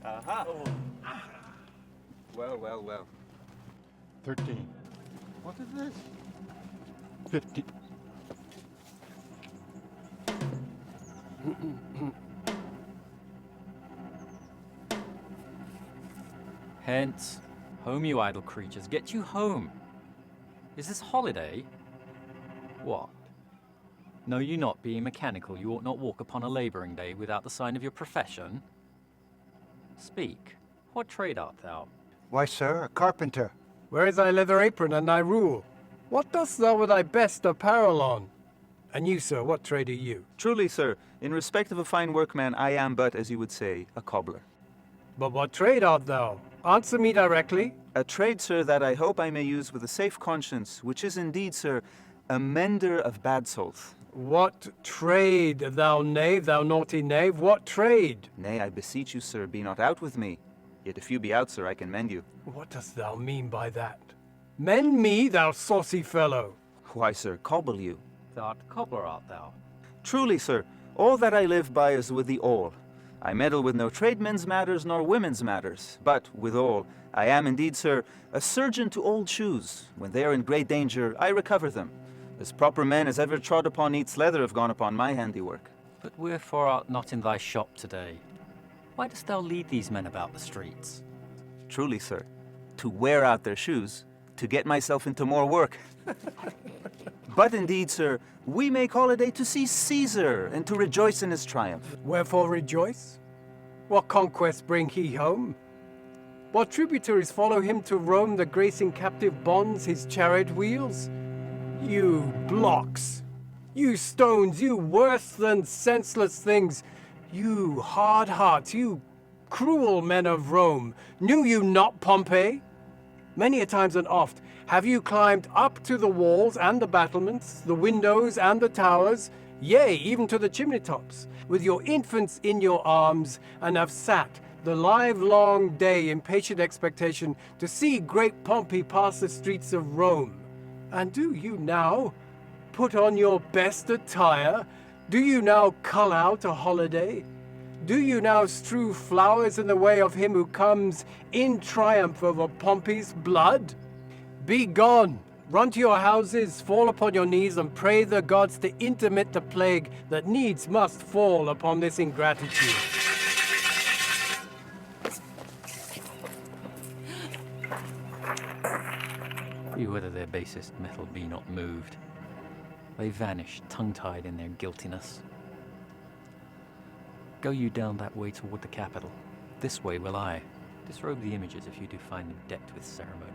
Aha! Oh. Well, well, well. 13. What is this? 50. Hence, home, you idle creatures. Get you home. Is this holiday? What? Know you not, being mechanical, you ought not walk upon a labouring day without the sign of your profession? Speak. What trade art thou? Why, sir, a carpenter. Where is thy leather apron and thy rule? What dost thou with thy best apparel on? And you, sir, what trade are you? Truly, sir, in respect of a fine workman, I am but, as you would say, a cobbler. But what trade art thou? Answer me directly. A trade, sir, that I hope I may use with a safe conscience, which is indeed, sir, a mender of bad souls. What trade, thou knave, thou naughty knave, what trade? Nay, I beseech you, sir, be not out with me. Yet if you be out, sir, I can mend you. What dost thou mean by that? Mend me, thou saucy fellow. Why, sir, cobble you. Thou'rt cobbler art thou? Truly, sir, all that I live by is with the awl. I meddle with no tradesmen's matters nor women's matters, but withal, I am indeed, sir, a surgeon to old shoes. When they are in great danger, I recover them. As proper men as ever trod upon neat's leather have gone upon my handiwork. But wherefore art not in thy shop today? Why dost thou lead these men about the streets? Truly, sir, to wear out their shoes, to get myself into more work. But indeed, sir, we make holiday to see Caesar and to rejoice in his triumph. Wherefore rejoice? What conquests bring he home? What tributaries follow him to Rome, the gracing captive bonds his chariot wheels? You blocks, you stones, you worse than senseless things, you hard hearts, you cruel men of Rome, knew you not Pompey? Many a times and oft have you climbed up to the walls and the battlements, the windows and the towers, yea, even to the chimney tops, with your infants in your arms, and have sat the livelong day in patient expectation to see great Pompey pass the streets of Rome. And do you now put on your best attire? Do you so cull out a holiday? Do you now strew flowers in the way of him who comes in triumph over Pompey's blood? Be gone! Run to your houses, fall upon your knees, and pray the gods to intermit the plague that needs must fall upon this ingratitude. Be whether their basest metal be not moved. They vanish, tongue-tied in their guiltiness. Go you down that way toward the capital. This way will I. Disrobe the images if you do find them decked with ceremony.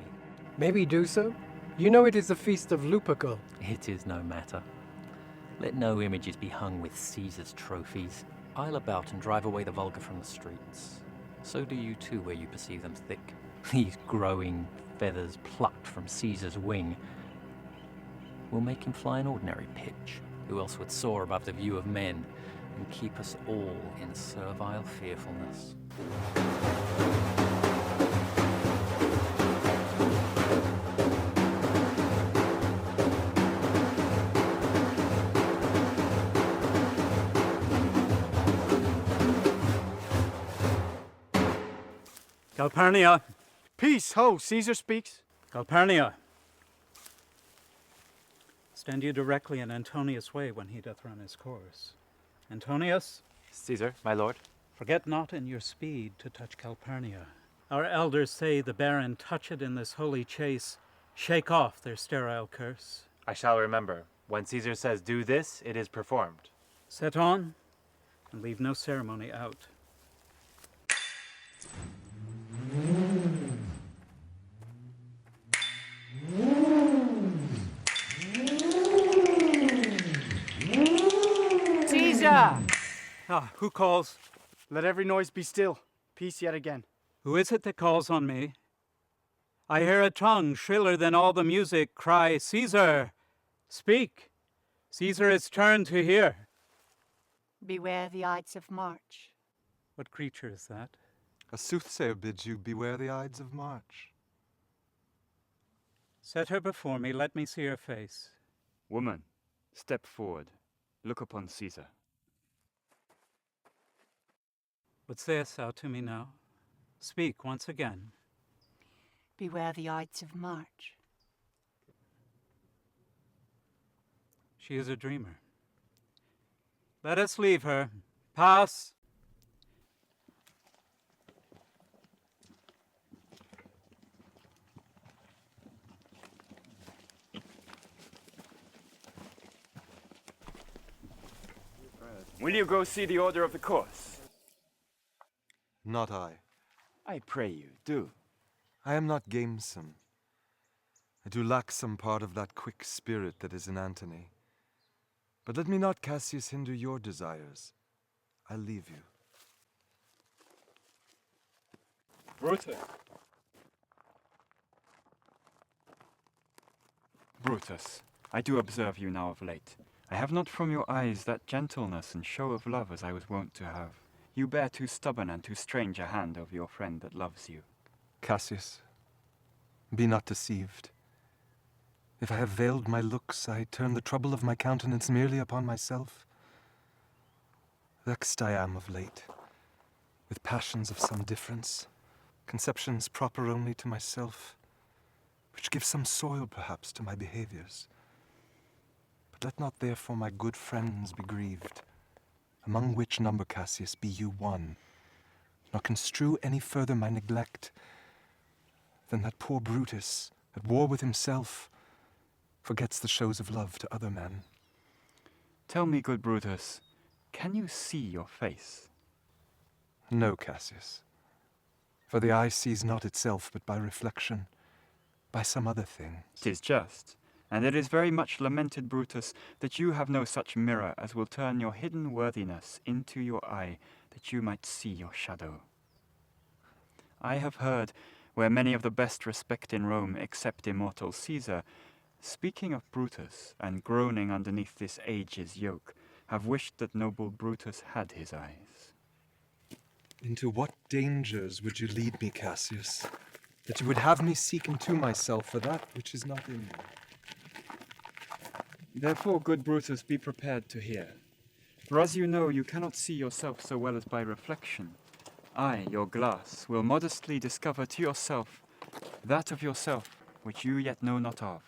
Maybe do so? You know it is the feast of Lupercal. It is no matter. Let no images be hung with Caesar's trophies. Isle about and drive away the vulgar from the streets. So do you too where you perceive them thick. These growing feathers plucked from Caesar's wing will make him fly an ordinary pitch. Who else would soar above the view of men and keep us all in servile fearfulness? Calpernia. Peace, ho, Caesar speaks. Calpernia. Stand you directly in Antonius' way when he doth run his course. Antonius. Caesar, my lord. Forget not in your speed to touch Calpernia. Our elders say the barren touch it in this holy chase, shake off their sterile curse. I shall remember. When Caesar says do this, it is performed. Set on, and leave no ceremony out. Caesar! Ah, who calls? Let every noise be still. Peace yet again. Who is it that calls on me? I hear a tongue shriller than all the music cry, Caesar! Speak! Caesar is turned to hear. Beware the Ides of March. What creature is that? A soothsayer bids you beware the Ides of March. Set her before me, let me see her face. Woman, step forward. Look upon Caesar. What sayest thou to me now? Speak once again. Beware the Ides of March. She is a dreamer. Let us leave her. Pass. Will you go see the order of the course? Not I. I pray you, do. I am not gamesome. I do lack some part of that quick spirit that is in Antony. But let me not, Cassius, hinder your desires. I'll leave you. Brutus. Brutus, I do observe you now of late. I have not from your eyes that gentleness and show of love as I was wont to have. You bear too stubborn and too strange a hand over your friend that loves you. Cassius, be not deceived. If I have veiled my looks, I turn the trouble of my countenance merely upon myself. Vexed I am of late, with passions of some difference, conceptions proper only to myself, which give some soil perhaps to my behaviors. But let not therefore my good friends be grieved, among which number, Cassius, be you one, nor construe any further my neglect than that poor Brutus, at war with himself, forgets the shows of love to other men. Tell me, good Brutus, can you see your face? No, Cassius, for the eye sees not itself but by reflection, by some other thing. 'Tis just, and it is very much lamented, Brutus, that you have no such mirror as will turn your hidden worthiness into your eye, that you might see your shadow. I have heard, where many of the best respect in Rome, except immortal Caesar, speaking of Brutus, and groaning underneath this age's yoke, have wished that noble Brutus had his eyes. Into what dangers would you lead me, Cassius, that you would have me seek into myself for that which is not in me? Therefore, good Brutus, be prepared to hear. For as you know, you cannot see yourself so well as by reflection. I, your glass, will modestly discover to yourself that of yourself which you yet know not of.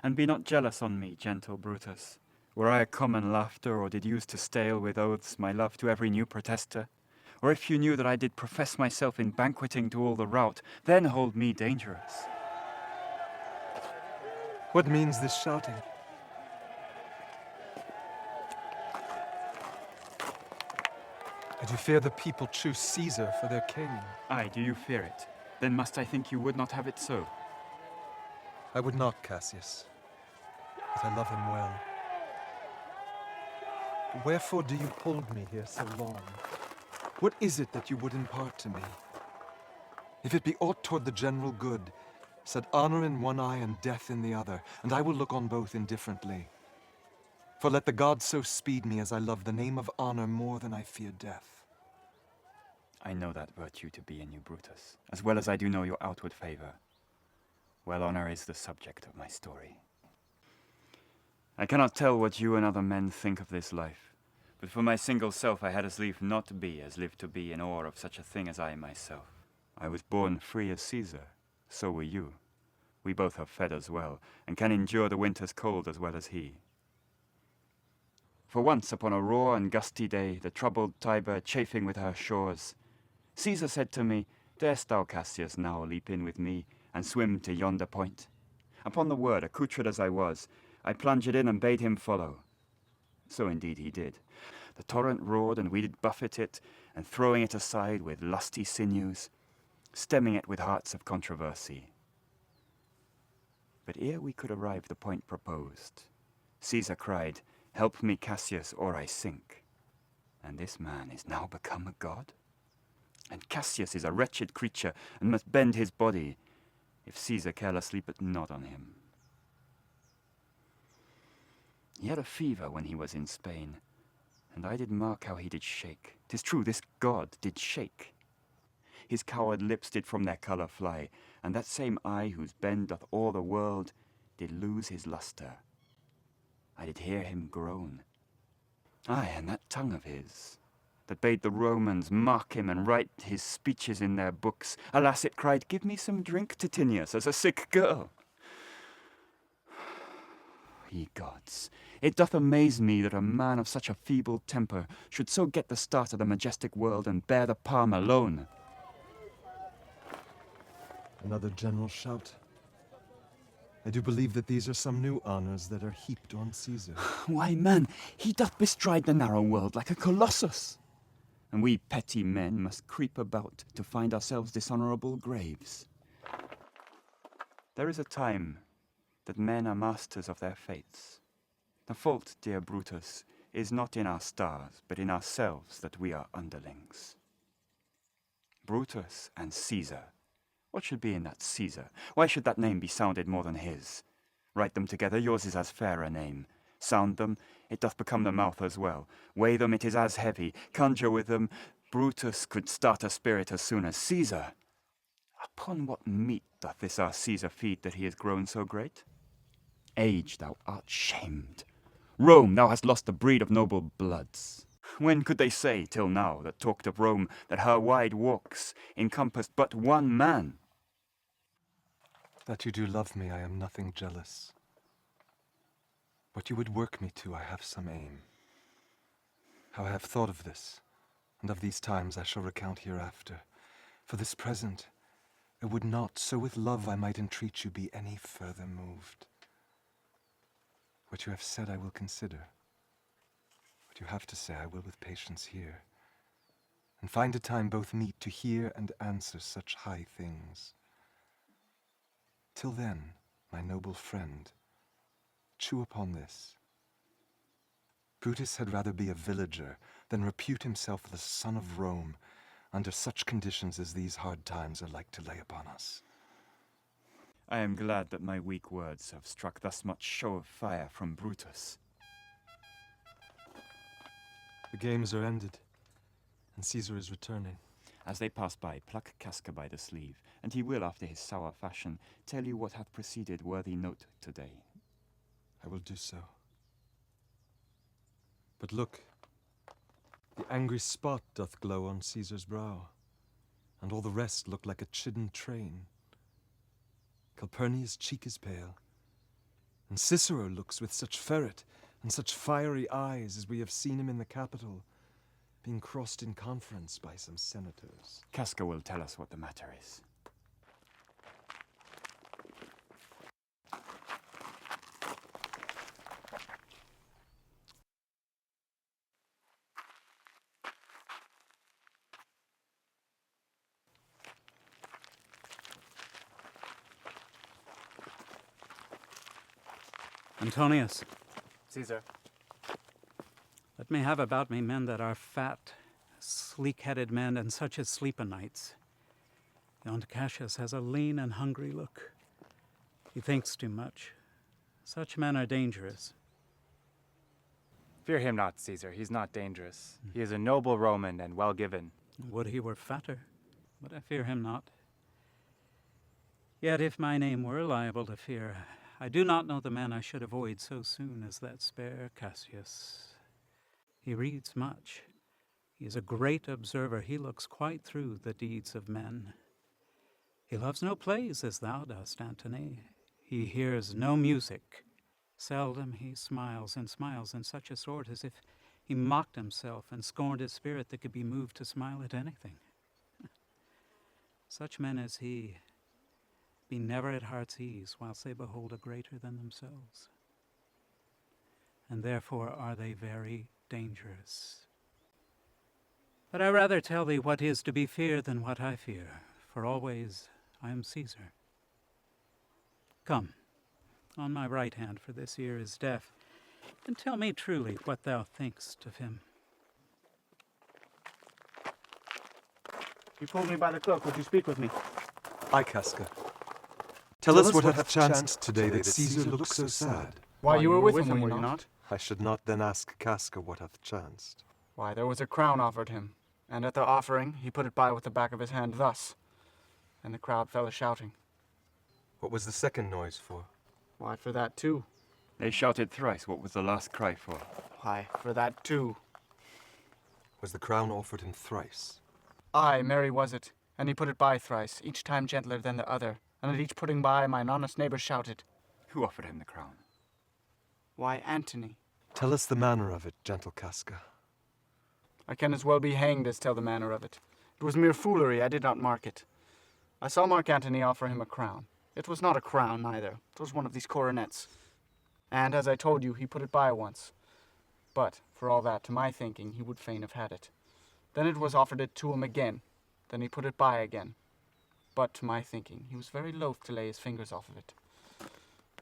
And be not jealous on me, gentle Brutus. Were I a common laughter, or did use to stale with oaths my love to every new protester, or if you knew that I did profess myself in banqueting to all the rout, then hold me dangerous. What means this shouting? I do fear the people choose Caesar for their king. Aye, do you fear it? Then must I think you would not have it so? I would not, Cassius, but I love him well. Wherefore do you hold me here so long? What is it that you would impart to me? If it be aught toward the general good, set honor in one eye and death in the other, and I will look on both indifferently. For let the gods so speed me as I love the name of honor more than I fear death. I know that virtue to be in you, Brutus, as well as I do know your outward favor. Well, honor is the subject of my story. I cannot tell what you and other men think of this life, but for my single self I had as lief not be as live to be in awe of such a thing as I myself. I was born free as Caesar, so were you. We both have fed as well, and can endure the winter's cold as well as he. For once upon a raw and gusty day, the troubled Tiber chafing with her shores, Caesar said to me, "Darest thou, Cassius, now leap in with me, and swim to yonder point?" Upon the word, accoutred as I was, I plunged in and bade him follow. So indeed he did. The torrent roared, and we did buffet it, and throwing it aside with lusty sinews, stemming it with hearts of controversy. But ere we could arrive the point proposed, Caesar cried, "Help me, Cassius, or I sink." And this man is now become a god? And Cassius is a wretched creature, and must bend his body, if Caesar carelessly but nod on him. He had a fever when he was in Spain, and I did mark how he did shake. 'Tis true, this god did shake. His coward lips did from their colour fly, and that same eye whose bend doth awe the world did lose his lustre. I did hear him groan. Aye, and that tongue of his, that bade the Romans mark him and write his speeches in their books. Alas, it cried, "Give me some drink, Titinius, as a sick girl." Ye gods, it doth amaze me that a man of such a feeble temper should so get the start of the majestic world and bear the palm alone. Another general shout. I do believe that these are some new honors that are heaped on Caesar. Why, man, he doth bestride the narrow world like a colossus, and we petty men must creep about to find ourselves dishonorable graves. There is a time that men are masters of their fates. The fault, dear Brutus, is not in our stars, but in ourselves that we are underlings. Brutus and Caesar. What should be in that Caesar? Why should that name be sounded more than his? Write them together, yours is as fair a name. Sound them, it doth become the mouth as well. Weigh them, it is as heavy. Conjure with them, Brutus could start a spirit as soon as Caesar. Upon what meat doth this our Caesar feed that he is grown so great? Age, thou art shamed. Rome, thou hast lost the breed of noble bloods. When could they say, till now, that talked of Rome, that her wide walks encompassed but one man? That you do love me, I am nothing jealous. What you would work me to, I have some aim. How I have thought of this, and of these times I shall recount hereafter. For this present, I would not, so with love I might entreat you, be any further moved. What you have said I will consider. What you have to say I will with patience hear, and find a time both meet to hear and answer such high things. Till then, my noble friend, chew upon this. Brutus had rather be a villager than repute himself the son of Rome under such conditions as these hard times are like to lay upon us. I am glad that my weak words have struck thus much show of fire from Brutus. The games are ended, and Caesar is returning. As they pass by, pluck Casca by the sleeve, and he will, after his sour fashion, tell you what hath preceded worthy note today. I will do so. But look, the angry spot doth glow on Caesar's brow, and all the rest look like a chidden train. Calpernia's cheek is pale, and Cicero looks with such ferret and such fiery eyes as we have seen him in the Capitol, being crossed in conference by some senators. Casca will tell us what the matter is. Antonius, Caesar. let me have about me men that are fat, sleek-headed men, and such as sleep o' nights. Yond Cassius has a lean and hungry look. He thinks too much. Such men are dangerous. Fear him not, Caesar. He's not dangerous. He is a noble Roman and well given. Would he were fatter, but I fear him not. Yet if my name were liable to fear, I do not know the man I should avoid so soon as that spare Cassius. He reads much. He is a great observer. He looks quite through the deeds of men. He loves no plays as thou dost, Antony. He hears no music. Seldom he smiles, and smiles in such a sort as if he mocked himself and scorned his spirit that could be moved to smile at anything. Such men as he be never at heart's ease whilst they behold a greater than themselves. And therefore are they very dangerous. But I rather tell thee what is to be feared than what I fear, for always I am Caesar. Come, on my right hand, for this ear is deaf, and tell me truly what thou thinkst of him. You pulled me by the cloak. Would you speak with me? Aye, Casca. Tell us what hath chanced today that Caesar looks so sad. Why, you were with him, were you not? I should not then ask Casca what hath chanced. Why, there was a crown offered him, and at the offering he put it by with the back of his hand thus, and the crowd fell a-shouting. What was the second noise for? Why, for that too. They shouted thrice. What was the last cry for? Why, for that too. Was the crown offered him thrice? Aye, merry was it, and he put it by thrice, each time gentler than the other, and at each putting by, mine honest neighbour shouted, Who offered him the crown? Why, Antony. Tell us the manner of it, gentle Casca. I can as well be hanged as tell the manner of it. It was mere foolery, I did not mark it. I saw Marc Anthony offer him a crown. It was not a crown, neither. It was one of these coronets. And, as I told you, he put it by once. But, for all that, to my thinking, he would fain have had it. Then it was offered it to him again. Then he put it by again. But, to my thinking, he was very loath to lay his fingers off of it.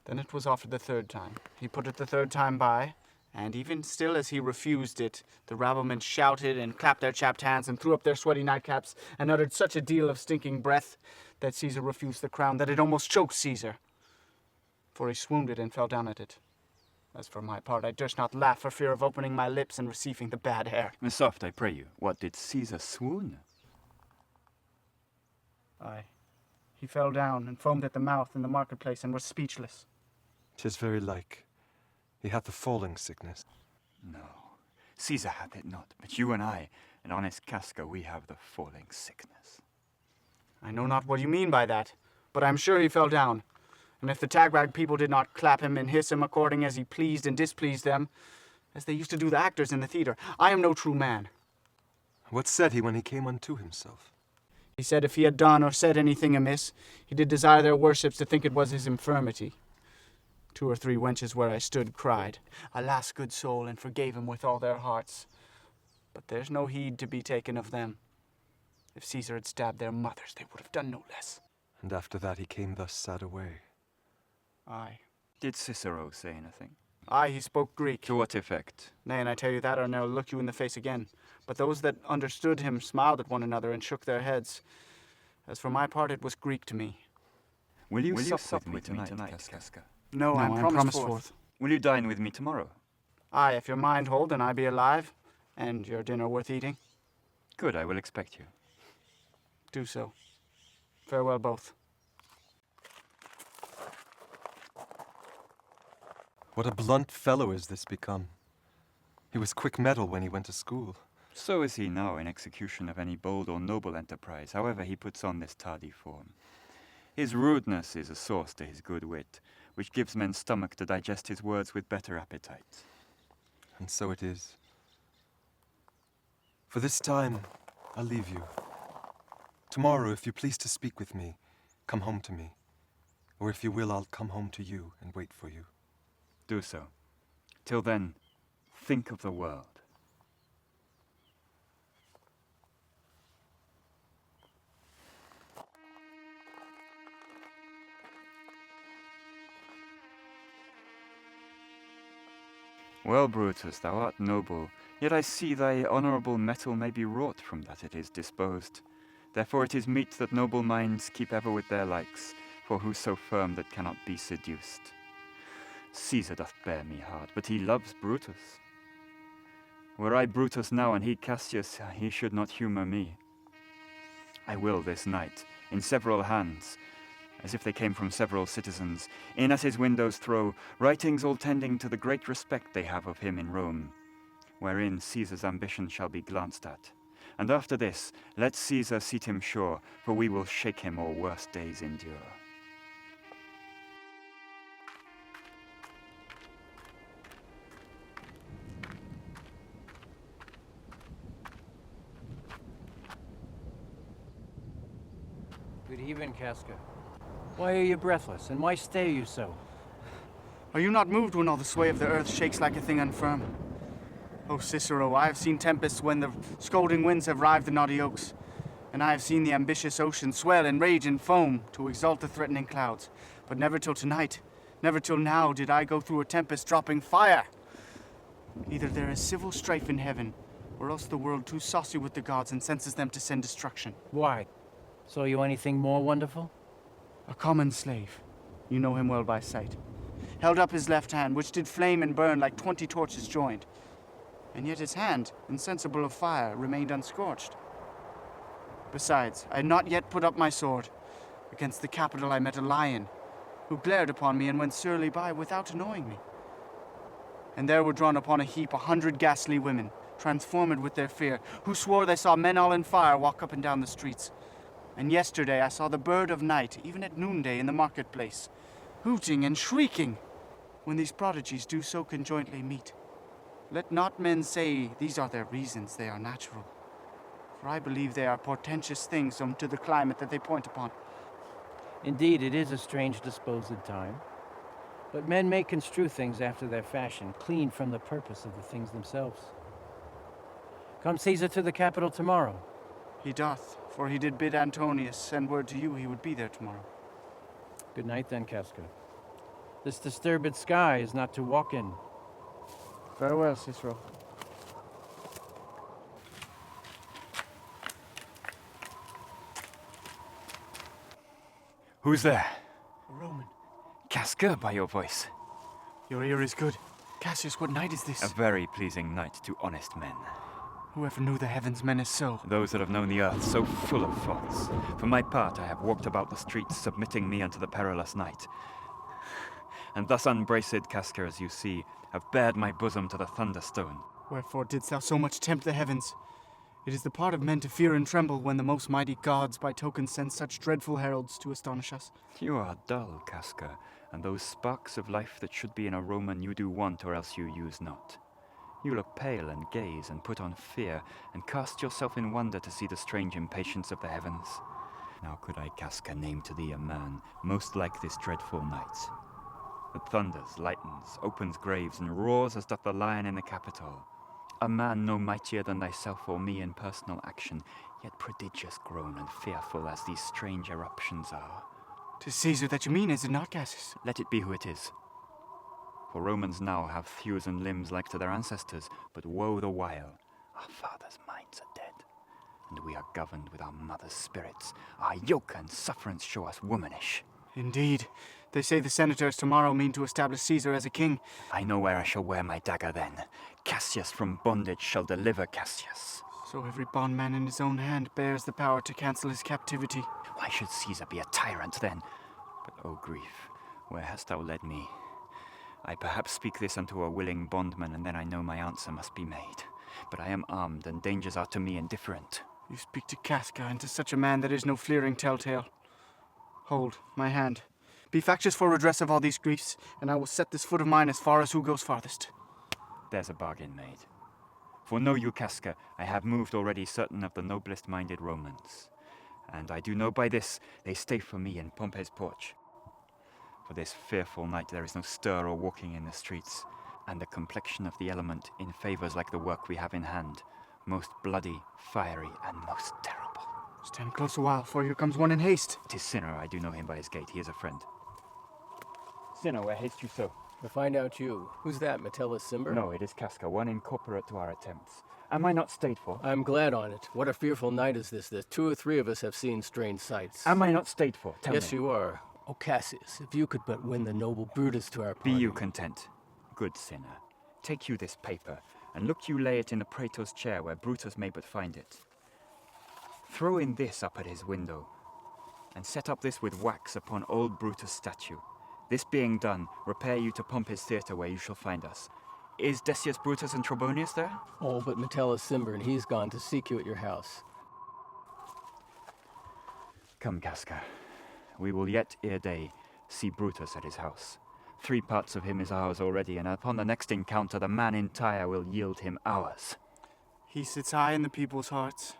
Then it was offered the third time. He put it the third time by, and even still as he refused it, the rabblemen shouted and clapped their chapped hands and threw up their sweaty nightcaps and uttered such a deal of stinking breath that Caesar refused the crown that it almost choked Caesar. For he swooned it and fell down at it. As for my part, I durst not laugh for fear of opening my lips and receiving the bad air. Soft, I pray you. What, did Caesar swoon? Aye. He fell down and foamed at the mouth in the marketplace and was speechless. 'Tis very like. He hath the falling sickness. No, Caesar hath it not, but you and I, and honest Casca, we have the falling sickness. I know not what you mean by that, but I am sure he fell down. And if the tagrag people did not clap him and hiss him according as he pleased and displeased them, as they used to do the actors in the theatre, I am no true man. What said he when he came unto himself? He said if he had done or said anything amiss, he did desire their worships to think it was his infirmity. 2 or 3 wenches where I stood cried, Alas, good soul, and forgave him with all their hearts. But there's no heed to be taken of them. If Caesar had stabbed their mothers, they would have done no less. And after that he came thus sad away. Aye. Did Cicero say anything? Aye, he spoke Greek. To what effect? Nay, and I tell you that, or now look you in the face again. But those that understood him smiled at one another and shook their heads. As for my part, it was Greek to me. Will you sup with me tonight, Casca? No, I'm promised forth. Will you dine with me tomorrow? Aye, if your mind hold and I be alive, and your dinner worth eating. Good, I will expect you. Do so. Farewell both. What a blunt fellow is this become. He was quick-mettled when he went to school. So is he now in execution of any bold or noble enterprise, however he puts on this tardy form. His rudeness is a source to his good wit, which gives men's stomach to digest his words with better appetite. And so it is. For this time, I'll leave you. Tomorrow, if you please to speak with me, come home to me. Or if you will, I'll come home to you and wait for you. Do so. Till then, think of the world. Well, Brutus, thou art noble, yet I see thy honourable metal may be wrought from that it is disposed. Therefore it is meet that noble minds keep ever with their likes, for who so firm that cannot be seduced? Caesar doth bear me hard, but he loves Brutus. Were I Brutus now and he Cassius, he should not humour me. I will this night, in several hands, as if they came from several citizens, in at his windows throw writings all tending to the great respect they have of him in Rome, wherein Caesar's ambition shall be glanced at. And after this, let Caesar seat him sure, for we will shake him or worse days endure. Good even, Casca. Why are you breathless, and why stay you so? Are you not moved when all the sway of the earth shakes like a thing unfirm? O Cicero, I have seen tempests when the scolding winds have rived the knotty oaks, and I have seen the ambitious ocean swell and rage and foam to exalt the threatening clouds. But never till tonight, never till now did I go through a tempest dropping fire. Either there is civil strife in heaven, or else the world too saucy with the gods and senses them to send destruction. Why? Saw you anything more wonderful? A common slave, you know him well by sight, held up his left hand, which did flame and burn like 20 torches joined, and yet his hand, insensible of fire, remained unscorched. Besides, I had not yet put up my sword. Against the Capitol I met a lion, who glared upon me and went surly by without annoying me. And there were drawn upon a heap 100 ghastly women, transformed with their fear, who swore they saw men all in fire walk up and down the streets. And yesterday I saw the bird of night, even at noonday in the marketplace, hooting and shrieking, when these prodigies do so conjointly meet. Let not men say these are their reasons, they are natural. For I believe they are portentous things unto the climate that they point upon. Indeed, it is a strange disposed time. But men may construe things after their fashion, clean from the purpose of the things themselves. Come Caesar to the capital tomorrow. He doth, for he did bid Antonius send word to you he would be there tomorrow. Good night then, Casca. This disturbed sky is not to walk in. Farewell, Cicero. Who's there? A Roman. Casca, by your voice. Your ear is good. Cassius, what night is this? A very pleasing night to honest men. Whoever knew the heavens meant so. Those that have known the earth so full of faults. For my part, I have walked about the streets, submitting me unto the perilous night. And thus unbraced, Casca, as you see, have bared my bosom to the thunderstone. Wherefore didst thou so much tempt the heavens? It is the part of men to fear and tremble when the most mighty gods by token send such dreadful heralds to astonish us. You are dull, Casca, and those sparks of life that should be in a Roman you do want, or else you use not. You look pale and gaze and put on fear, and cast yourself in wonder to see the strange impatience of the heavens. Now could I, Casca, name to thee a man most like this dreadful night, that thunders, lightens, opens graves, and roars as doth the lion in the Capitol. A man no mightier than thyself or me in personal action, yet prodigious grown and fearful as these strange eruptions are. 'Tis Caesar that you mean, is it not, Cassius? Let it be who it is. For Romans now have thews and limbs like to their ancestors, but woe the while. Our fathers' minds are dead, and we are governed with our mothers' spirits. Our yoke and sufferance show us womanish. Indeed. They say the senators tomorrow mean to establish Caesar as a king. I know where I shall wear my dagger then. Cassius from bondage shall deliver Cassius. So every bondman in his own hand bears the power to cancel his captivity. Why should Caesar be a tyrant then? But, oh grief, where hast thou led me? I perhaps speak this unto a willing bondman, and then I know my answer must be made. But I am armed, and dangers are to me indifferent. You speak to Casca, and to such a man that is no fleering telltale. Hold my hand. Be factious for redress of all these griefs, and I will set this foot of mine as far as who goes farthest. There's a bargain made. For know you, Casca, I have moved already certain of the noblest minded Romans. And I do know by this, they stay for me in Pompey's porch. For this fearful night there is no stir or walking in the streets, and the complexion of the element in favours like the work we have in hand, most bloody, fiery, and most terrible. Stand close a while, for here comes one in haste. 'Tis Cinna, I do know him by his gait, he is a friend. Cinna, where haste you so? To find out you. Who's that, Metellus Cimber? No, it is Casca, one incorporate to our attempts. Am I not stayed for? I'm glad on it. What a fearful night is this, that 2 or 3 of us have seen strange sights. Am I not stayed for? Tell yes, me. you are. Oh, Cassius, if you could but win the noble Brutus to our party. Be you content. Good Cinna. Take you this paper, and look you lay it in the praetor's chair where Brutus may but find it. Throw in this up at his window, and set up this with wax upon old Brutus' statue. This being done, repair you to Pompey's theatre where you shall find us. Is Decius, Brutus, and Trebonius there? All but Metellus Cimber, and he's gone to seek you at your house. Come, Casca. We will yet ere day see Brutus at his house. 3 parts of him is ours already, and upon the next encounter the man in Tyre will yield him ours. He sits high in the people's hearts,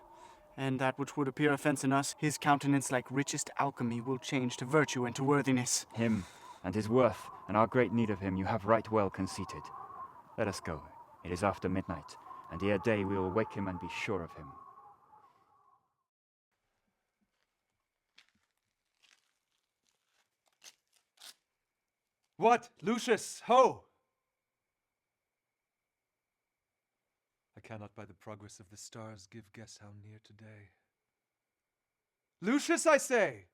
and that which would appear offence in us, his countenance like richest alchemy will change to virtue and to worthiness. Him, and his worth, and our great need of him, you have right well conceited. Let us go. It is after midnight, and ere day we will wake him and be sure of him. What, Lucius, ho! I cannot by the progress of the stars give guess how near today. Lucius, I say!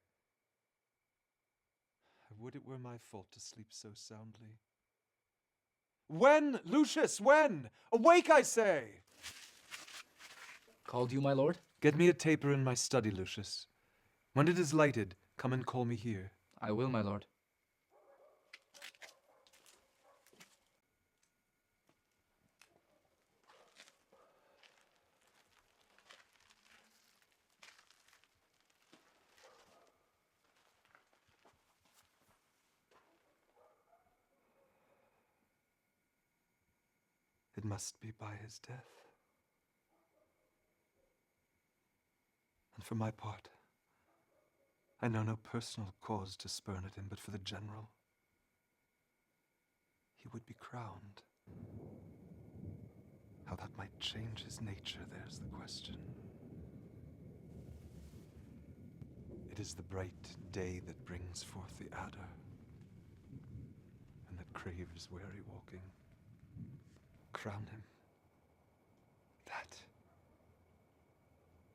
I would it were my fault to sleep so soundly. When, Lucius, when? Awake, I say! Called you, my lord? Get me a taper in my study, Lucius. When it is lighted, come and call me here. I will, my lord. must be by his death. And for my part, I know no personal cause to spurn at him, but for the general. He would be crowned. How that might change his nature, there's the question. It is the bright day that brings forth the adder, and that craves weary walking. Crown him. That.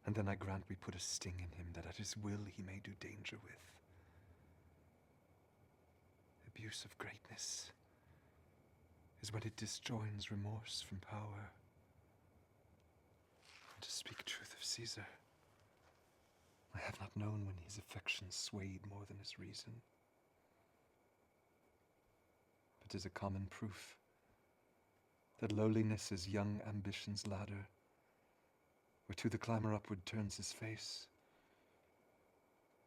And then I grant we put a sting in him, that at his will he may do danger with. Abuse of greatness is when it disjoins remorse from power. And to speak truth of Caesar, I have not known when his affections swayed more than his reason. But 'tis a common proof that lowliness is young ambition's ladder, whereto the climber upward turns his face.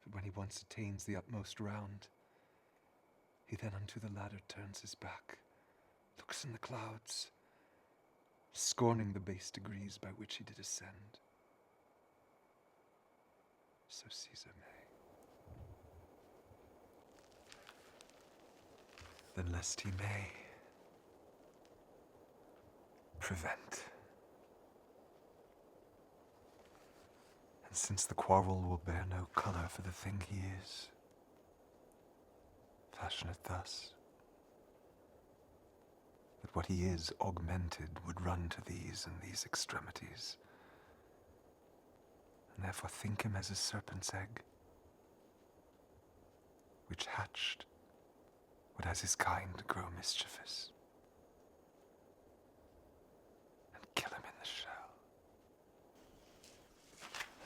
But when he once attains the utmost round, he then unto the ladder turns his back, looks in the clouds, scorning the base degrees by which he did ascend. So Caesar may. Then lest he may prevent. And since the quarrel will bear no color for the thing he is, fashion it thus, that what he is augmented would run to these and these extremities, and therefore think him as a serpent's egg, which hatched would as his kind grow mischievous, and kill him in the shell.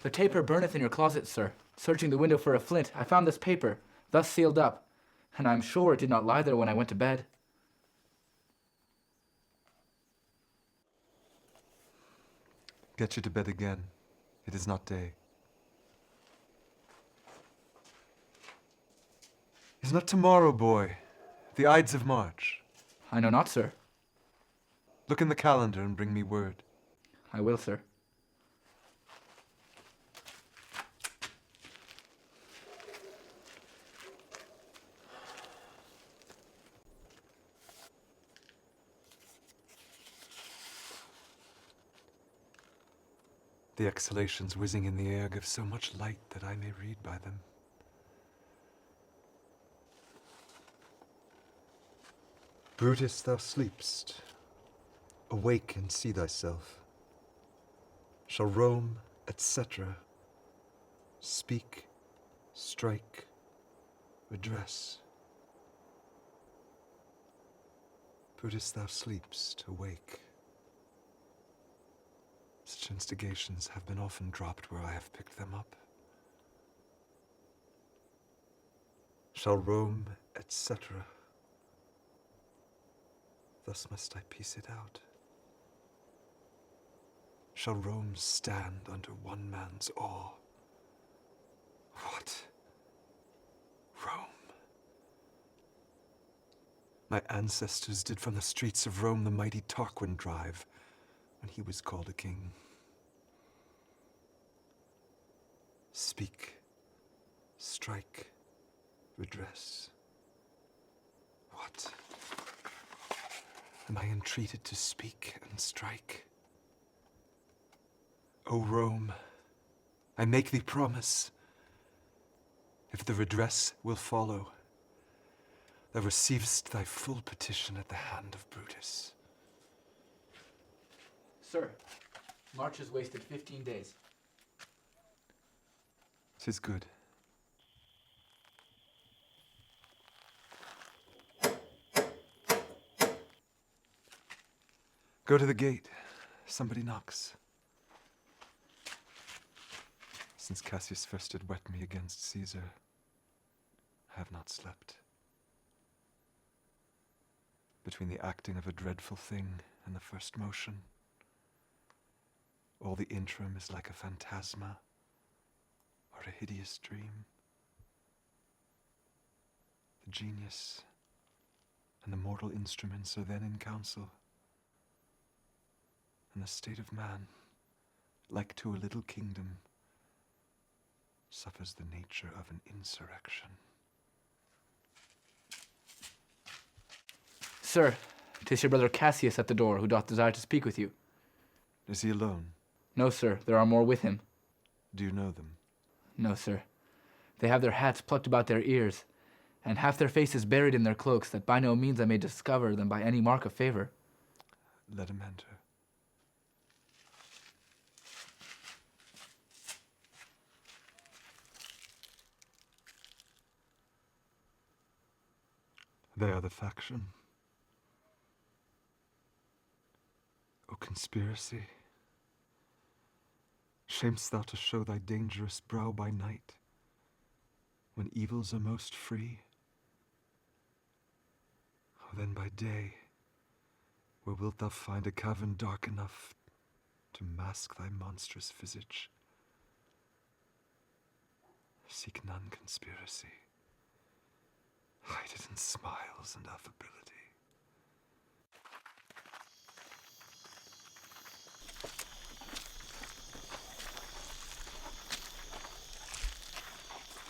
The taper burneth in your closet, sir. Searching the window for a flint, I found this paper, thus sealed up, and I am sure it did not lie there when I went to bed. Get you to bed again. It is not day. Is not tomorrow, boy, the Ides of March? I know not, sir. Look in the calendar and bring me word. I will, sir. The exhalations whizzing in the air give so much light that I may read by them. Brutus, thou sleepst. Awake and see thyself. Shall Rome, etc. speak, strike, redress? Brutus, thou sleepst. Awake. Such instigations have been often dropped where I have picked them up. Shall Rome, etc. Thus must I piece it out. Shall Rome stand under one man's awe? What? Rome? My ancestors did from the streets of Rome the mighty Tarquin drive when he was called a king. Speak, strike, redress. What? Am I entreated to speak and strike? O Rome, I make thee promise, if the redress will follow, thou receivest thy full petition at the hand of Brutus. Sir, March has wasted 15 days. 'Tis good. Go to the gate. Somebody knocks. Since Cassius first did wet me against Caesar, I have not slept. Between the acting of a dreadful thing and the first motion, all the interim is like a phantasma or a hideous dream. The genius and the mortal instruments are then in council. and the state of man, like to a little kingdom, suffers the nature of an insurrection. Sir, 'tis your brother Cassius at the door, who doth desire to speak with you. Is he alone? No, sir, there are more with him. Do you know them? No, sir. They have their hats plucked about their ears, and half their faces buried in their cloaks, that by no means I may discover them by any mark of favor. Let him enter. They are the faction. O conspiracy, shamest thou to show thy dangerous brow by night, when evils are most free? Oh, then by day, where wilt thou find a cavern dark enough to mask thy monstrous visage? Seek none conspiracy. Hide it in smiles and affability.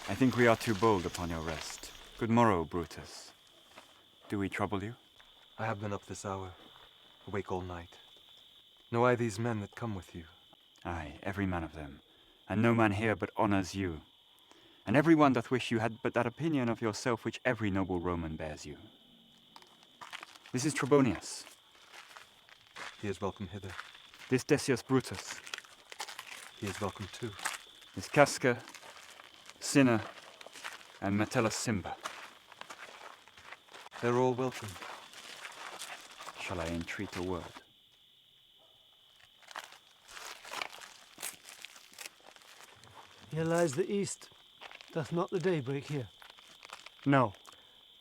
I think we are too bold upon your rest. Good morrow, Brutus. Do we trouble you? I have been up this hour, awake all night. Know I these men that come with you? Aye, every man of them, and no man here but honours you. And every one doth wish you had but that opinion of yourself which every noble Roman bears you. This is Trebonius. He is welcome hither. This Decius Brutus. He is welcome too. This Casca, Cinna, and Metellus Simba. They're all welcome. Shall I entreat a word? Here lies the east. Doth not the day break here? No.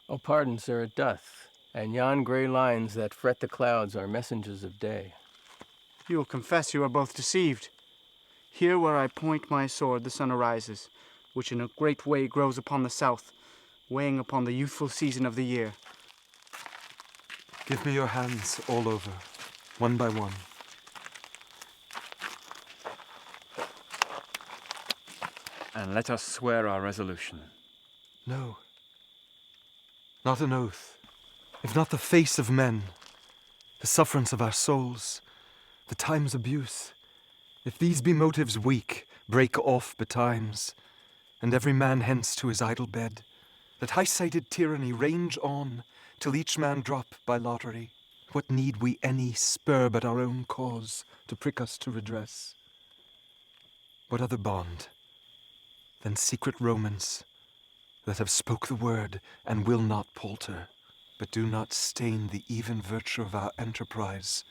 Oh, pardon, sir, it doth. And yon grey lines that fret the clouds are messengers of day. You will confess you are both deceived. Here where I point my sword the sun arises, which in a great way grows upon the south, weighing upon the youthful season of the year. Give me your hands all over, one by one. And let us swear our resolution. No. Not an oath. If not the face of men, the sufferance of our souls, the time's abuse. If these be motives weak, break off betimes, and every man hence to his idle bed. Let high-sighted tyranny range on, till each man drop by lottery. What need we any spur but our own cause to prick us to redress? What other bond than secret Romans that have spoke the word and will not palter, but do not stain the even virtue of our enterprise,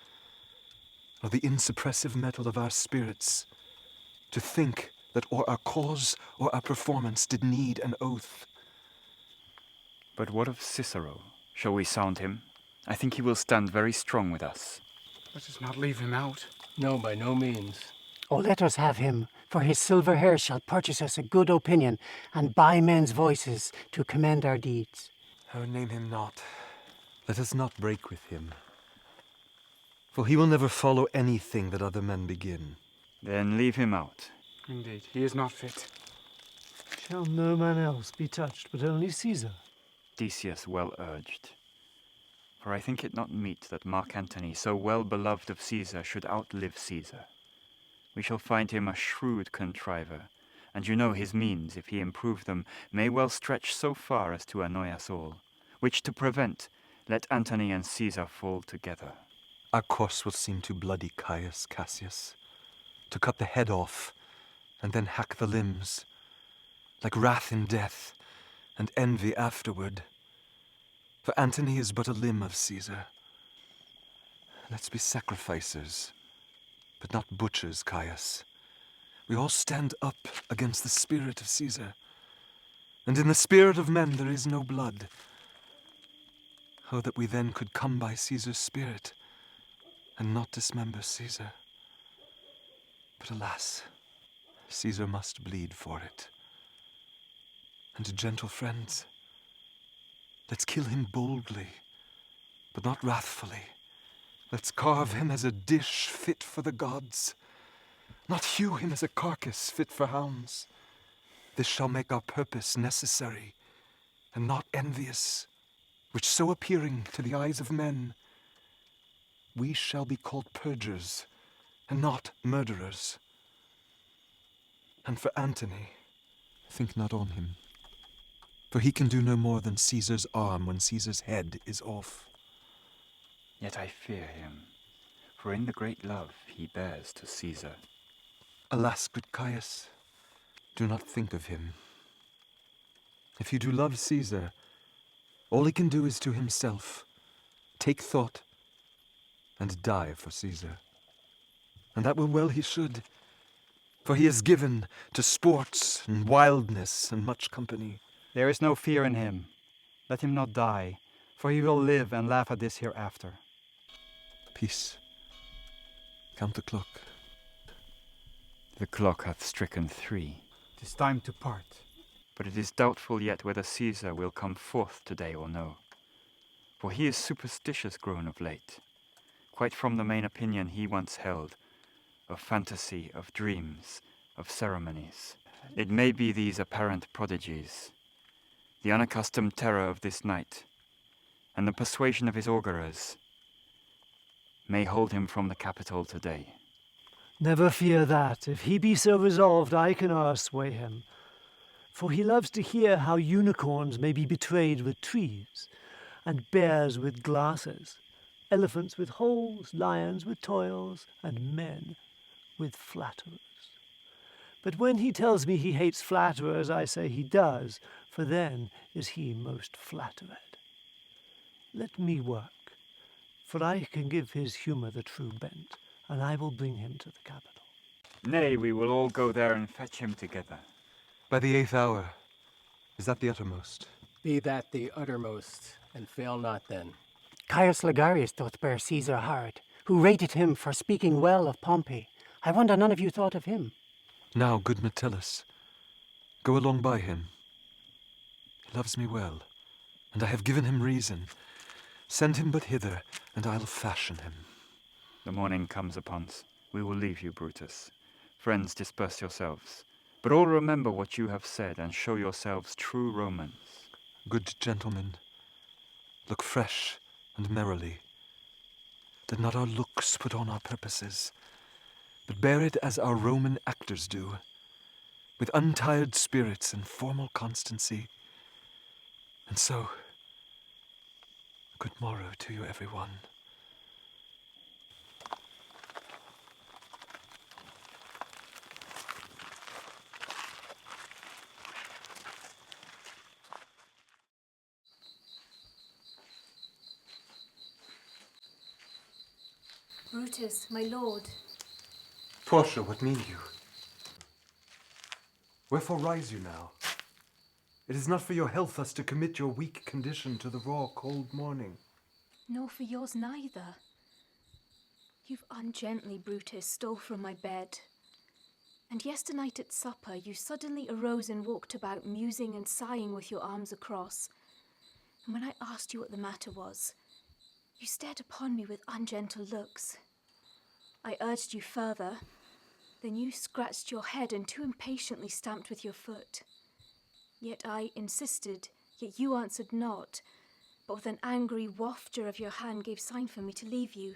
or the insuppressive metal of our spirits, to think that or our cause or our performance did need an oath. But what of Cicero? Shall we sound him? I think he will stand very strong with us. Let us not leave him out. No, by no means. Oh, let us have him, for his silver hair shall purchase us a good opinion, and buy men's voices to commend our deeds. Oh, name him not. Let us not break with him. For he will never follow anything that other men begin. Then leave him out. Indeed, he is not fit. Shall no man else be touched but only Caesar? Decius well urged. For I think it not meet that Marc Anthony, so well beloved of Caesar, should outlive Caesar. We shall find him a shrewd contriver, and you know his means, if he improve them, may well stretch so far as to annoy us all, which to prevent, let Antony and Caesar fall together. Our course will seem to bloody Caius Cassius, to cut the head off, and then hack the limbs, like wrath in death, and envy afterward. For Antony is but a limb of Caesar. Let's be sacrificers, but not butchers, Caius. We all stand up against the spirit of Caesar, and in the spirit of men there is no blood. Oh, that we then could come by Caesar's spirit, and not dismember Caesar. But alas, Caesar must bleed for it. And gentle friends, let's kill him boldly, but not wrathfully, Let's carve him as a dish fit for the gods, not hew him as a carcass fit for hounds. This shall make our purpose necessary, and not envious, which so appearing to the eyes of men, we shall be called purgers, and not murderers. And for Antony, think not on him, for he can do no more than Caesar's arm when Caesar's head is off. Yet I fear him, for in the great love he bears to Caesar. Alas, good Caius, do not think of him. If you do love Caesar, all he can do is to himself take thought and die for Caesar. And that will well he should, for he is given to sports and wildness and much company. There is no fear in him. Let him not die, for he will live and laugh at this hereafter. Peace. Count the clock. The clock hath stricken 3. 'Tis time to part. But it is doubtful yet whether Caesar will come forth today or no. For he is superstitious grown of late, quite from the main opinion he once held, of fantasy, of dreams, of ceremonies. It may be these apparent prodigies, the unaccustomed terror of this night, and the persuasion of his augurers, may hold him from the capital today. Never fear that. If he be so resolved, I can o'ersway him. For he loves to hear how unicorns may be betrayed with trees, and bears with glasses, elephants with holes, lions with toils, and men with flatterers. But when he tells me he hates flatterers, I say he does, for then is he most flattered. Let me work, for I can give his humour the true bent, and I will bring him to the capital. Nay, we will all go there and fetch him together. By the 8th hour, is that the uttermost? Be that the uttermost, and fail not then. Caius Lagarius doth bear Caesar hard, who rated him for speaking well of Pompey. I wonder none of you thought of him. Now, good Metellus, go along by him. He loves me well, and I have given him reason. Send him but hither, and I'll fashion him. The morning comes upon us. We will leave you, Brutus. Friends, disperse yourselves. But all remember what you have said, and show yourselves true Romans. Good gentlemen, look fresh and merrily. Let not our looks put on our purposes, but bear it as our Roman actors do, with untired spirits and formal constancy. And so, good morrow to you, everyone. Brutus, my lord. Portia, what mean you? Wherefore rise you now? It is not for your health thus to commit your weak condition to the raw, cold morning. Nor for yours neither. You've ungently, Brutus, stole from my bed. And yesternight at supper you suddenly arose and walked about, musing and sighing with your arms across. And when I asked you what the matter was, you stared upon me with ungentle looks. I urged you further. Then you scratched your head and too impatiently stamped with your foot. Yet I insisted, yet you answered not, but with an angry wafture of your hand gave sign for me to leave you.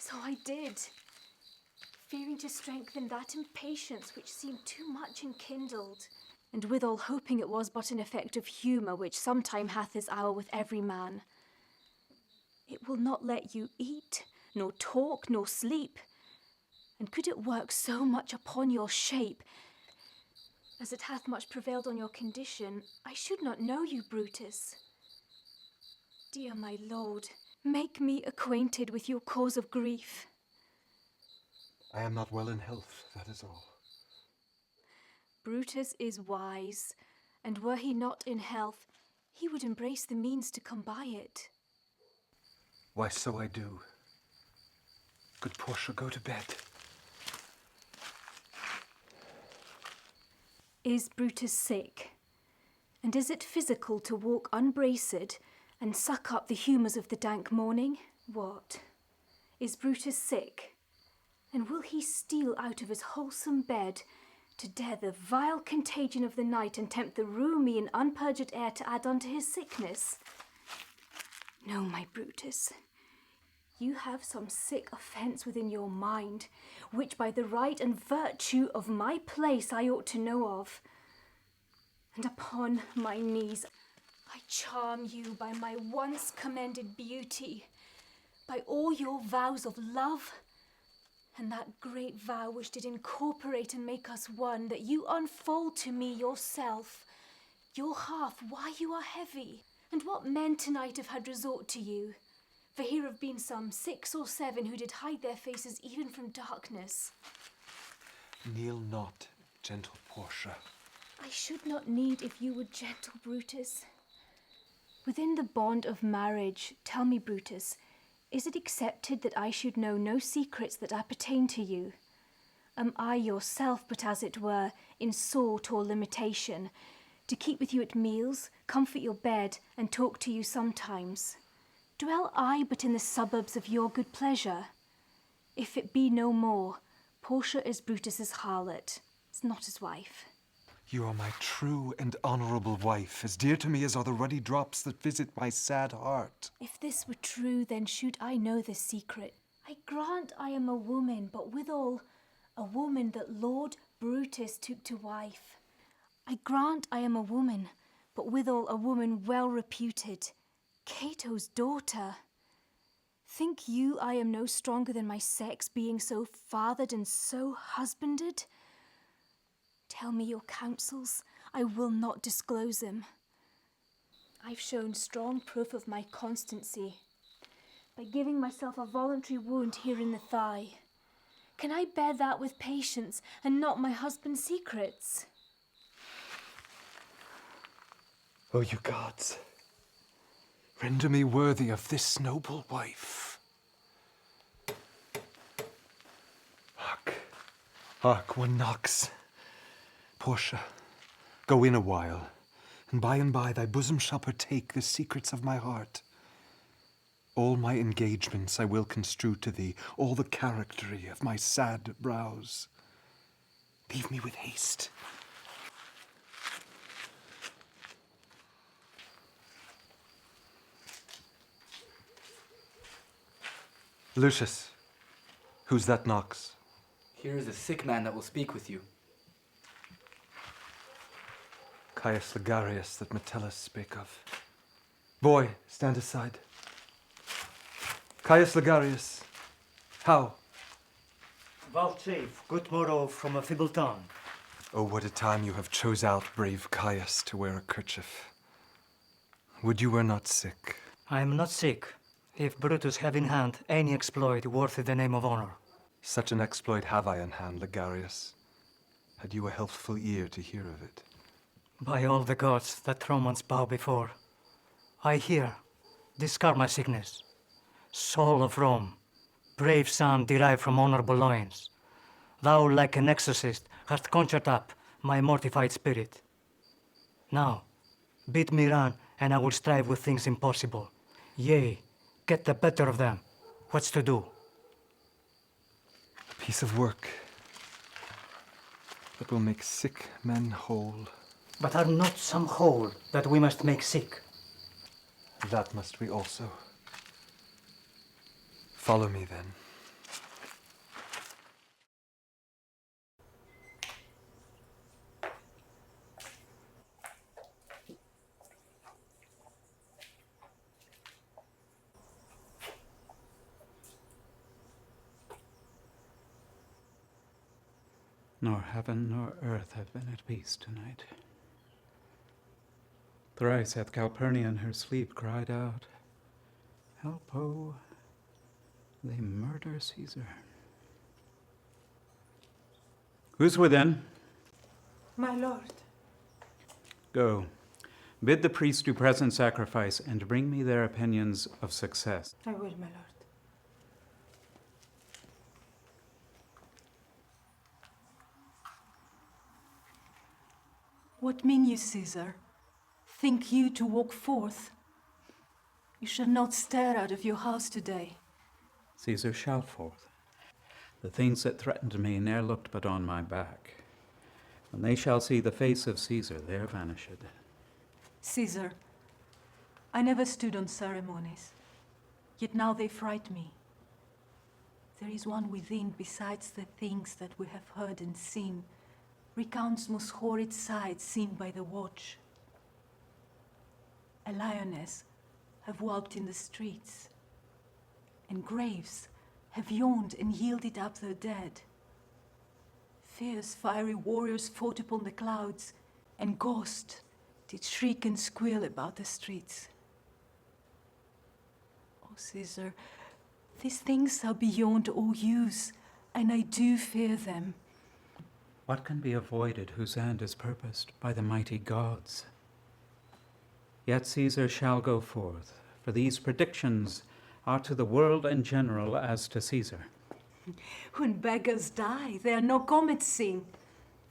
So I did, fearing to strengthen that impatience which seemed too much enkindled, and withal hoping it was but an effect of humour which sometime hath his hour with every man. It will not let you eat, nor talk, nor sleep. And could it work so much upon your shape, as it hath much prevailed on your condition, I should not know you, Brutus. Dear my lord, make me acquainted with your cause of grief. I am not well in health, that is all. Brutus is wise, and were he not in health, he would embrace the means to come by it. Why, so I do. Good Portia, go to bed. Is Brutus sick? And is it physical to walk unbraced and suck up the humours of the dank morning? What? Is Brutus sick? And will he steal out of his wholesome bed to dare the vile contagion of the night and tempt the roomy and unperjured air to add unto his sickness? No, my Brutus, you have some sick offence within your mind, which by the right and virtue of my place I ought to know of. And upon my knees I charm you by my once commended beauty, by all your vows of love, and that great vow which did incorporate and make us one, that you unfold to me yourself, your half, why you are heavy, and what men tonight have had resort to you. For here have been some 6 or 7 who did hide their faces even from darkness. Kneel not, gentle Portia. I should not need if you were gentle, Brutus. Within the bond of marriage, tell me, Brutus, is it accepted that I should know no secrets that appertain to you? Am I yourself but as it were in sort or limitation, to keep with you at meals, comfort your bed, and talk to you sometimes? Dwell I but in the suburbs of your good pleasure? If it be no more, Portia is Brutus's harlot, is not his wife. You are my true and honourable wife, as dear to me as are the ruddy drops that visit my sad heart. If this were true, then should I know this secret. I grant I am a woman, but withal a woman that Lord Brutus took to wife. I grant I am a woman, but withal a woman well reputed, Cato's daughter. Think you I am no stronger than my sex, being so fathered and so husbanded? Tell me your counsels, I will not disclose them. I've shown strong proof of my constancy by giving myself a voluntary wound here in the thigh. Can I bear that with patience and not my husband's secrets? O you gods, render me worthy of this noble wife. Hark, hark, one knocks. Portia, go in a while, and by thy bosom shall partake the secrets of my heart. All my engagements I will construe to thee, all the charactery of my sad brows. Leave me with haste. Lucius, who's that knocks? Here is a sick man that will speak with you. Caius Lagarius that Metellus spake of. Boy, stand aside. Caius Lagarius, how? Vouchsafe good morrow from a feeble tongue. Oh, what a time you have chose out, brave Caius, to wear a kerchief. Would you were not sick. I am not sick, if Brutus have in hand any exploit worthy the name of honor. Such an exploit have I in hand, Lagarius. Had you a healthful ear to hear of it? By all the gods that Romans bow before, I hear, discard my sickness. Soul of Rome, brave son derived from honorable loins, thou like an exorcist hast conjured up my mortified spirit. Now, bid me run, and I will strive with things impossible. Yea, get the better of them. What's to do? A piece of work that will make sick men whole. But are not some whole that we must make sick? That must we also. Follow me then. Nor heaven nor earth have been at peace tonight. Thrice hath Calpernia in her sleep cried out, "Help, oh, they murder Caesar." Who's within? My lord. Go, bid the priests do present sacrifice, and bring me their opinions of success. I will, my lord. What mean you, Caesar? Think you to walk forth? You shall not stir out of your house today. Caesar shall forth. The things that threatened me ne'er looked but on my back. When they shall see the face of Caesar, there vanished. Caesar, I never stood on ceremonies, yet now they fright me. There is one within besides the things that we have heard and seen, recounts most horrid sights seen by the watch. A lioness have walked in the streets, and graves have yawned and yielded up their dead. Fierce, fiery warriors fought upon the clouds, and ghosts did shriek and squeal about the streets. O Caesar, these things are beyond all use, and I do fear them. What can be avoided whose end is purposed by the mighty gods? Yet Caesar shall go forth, for these predictions are to the world in general as to Caesar. When beggars die, there are no comets seen.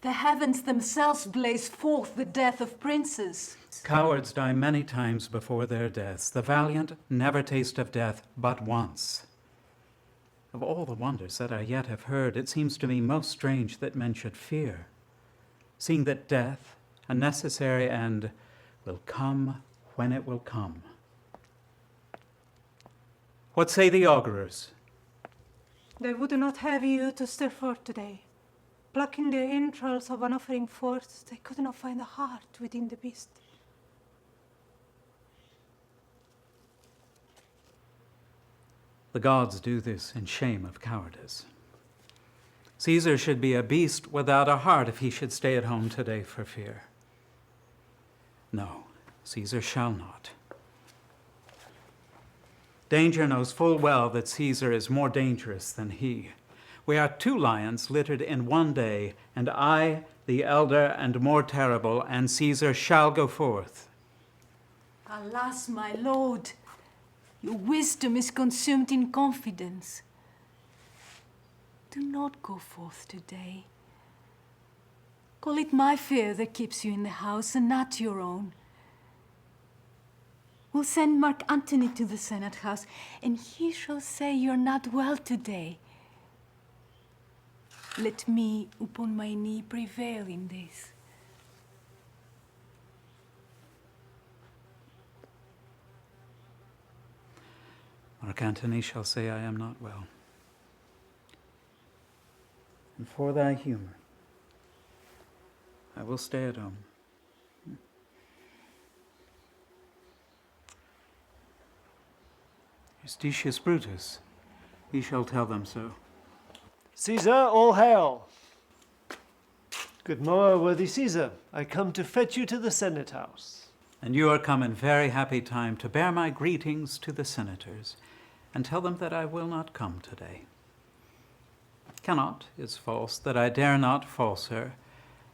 The heavens themselves blaze forth the death of princes. Cowards die many times before their deaths. The valiant never taste of death but once. Of all the wonders that I yet have heard, it seems to me most strange that men should fear, seeing that death, a necessary end, will come when it will come. What say the augurers? They would not have you to stir forth today. Plucking the entrails of an offering forth, they could not find a heart within the beast. The gods do this in shame of cowardice. Caesar should be a beast without a heart if he should stay at home today for fear. No, Caesar shall not. Danger knows full well that Caesar is more dangerous than he. We are two lions littered in one day, and I, the elder and more terrible, and Caesar shall go forth. Alas, my lord, your wisdom is consumed in confidence. Do not go forth today. Call it my fear that keeps you in the house and not your own. We'll send Marc Anthony to the Senate house, and he shall say you're not well today. Let me, upon my knee, prevail in this. Marc Anthony shall say I am not well. And for thy humor, I will stay at home. Decius Brutus, he shall tell them so. Caesar, all hail! Good morrow, worthy Caesar. I come to fetch you to the Senate house. And you are come in very happy time to bear my greetings to the senators, and tell them that I will not come today. Cannot is false, that I dare not falser.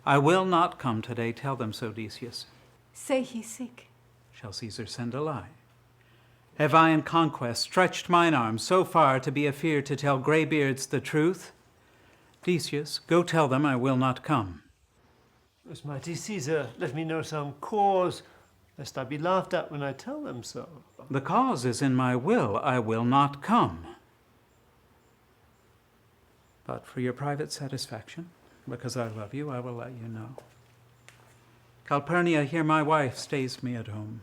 I will not come today, tell them so, Decius. Say he's sick. Shall Caesar send a lie? Have I in conquest stretched mine arm so far to be afeard to tell greybeards the truth? Decius, go tell them I will not come. Most mighty Caesar, let me know some cause, lest I be laughed at when I tell them so. The cause is in my will. I will not come. But for your private satisfaction, because I love you, I will let you know. Calpernia, here my wife stays me at home.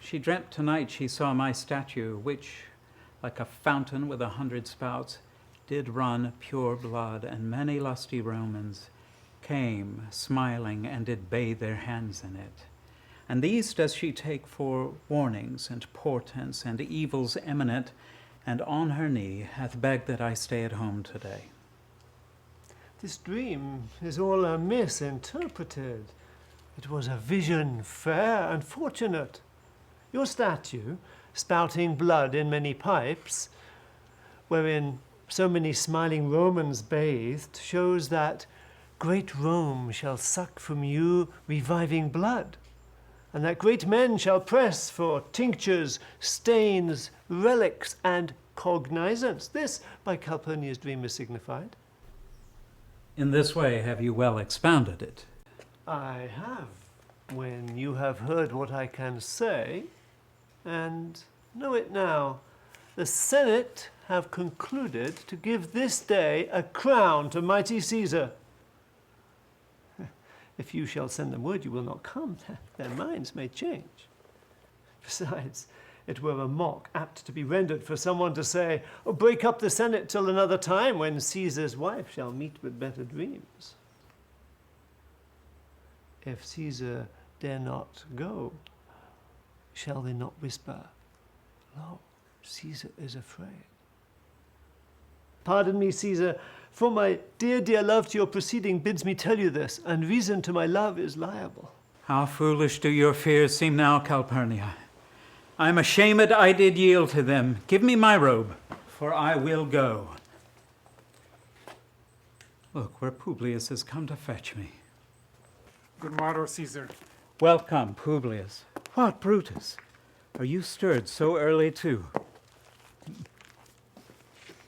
She dreamt tonight she saw my statue, which, like a fountain with 100 spouts, did run pure blood, and many lusty Romans came, smiling, and did bathe their hands in it. And these does she take for warnings and portents and evils imminent, and on her knee hath begged that I stay at home today. This dream is all misinterpreted. It was a vision fair and fortunate. Your statue, spouting blood in many pipes, wherein so many smiling Romans bathed, shows that great Rome shall suck from you reviving blood, and that great men shall press for tinctures, stains, relics, and cognizance. This, by Calpernia's dream, is signified. In this way have you well expounded it. I have, when you have heard what I can say, and Know it now. The Senate have concluded to give this day a crown to mighty Caesar. If you shall send them word you will not come, their minds may change. Besides, it were a mock apt to be rendered for someone to say, "Oh, break up the Senate till another time, when Caesar's wife shall meet with better dreams." If Caesar dare not go, shall they not whisper, "Lo, Caesar is afraid"? Pardon me, Caesar, for my dear, dear love to your proceeding bids me tell you this, and reason to my love is liable. How foolish do your fears seem now, Calpernia. I am ashamed I did yield to them. Give me my robe, for I will go. Look, where Publius has come to fetch me. Good morrow, Caesar. Welcome, Publius. What, Brutus? Are you stirred so early, too?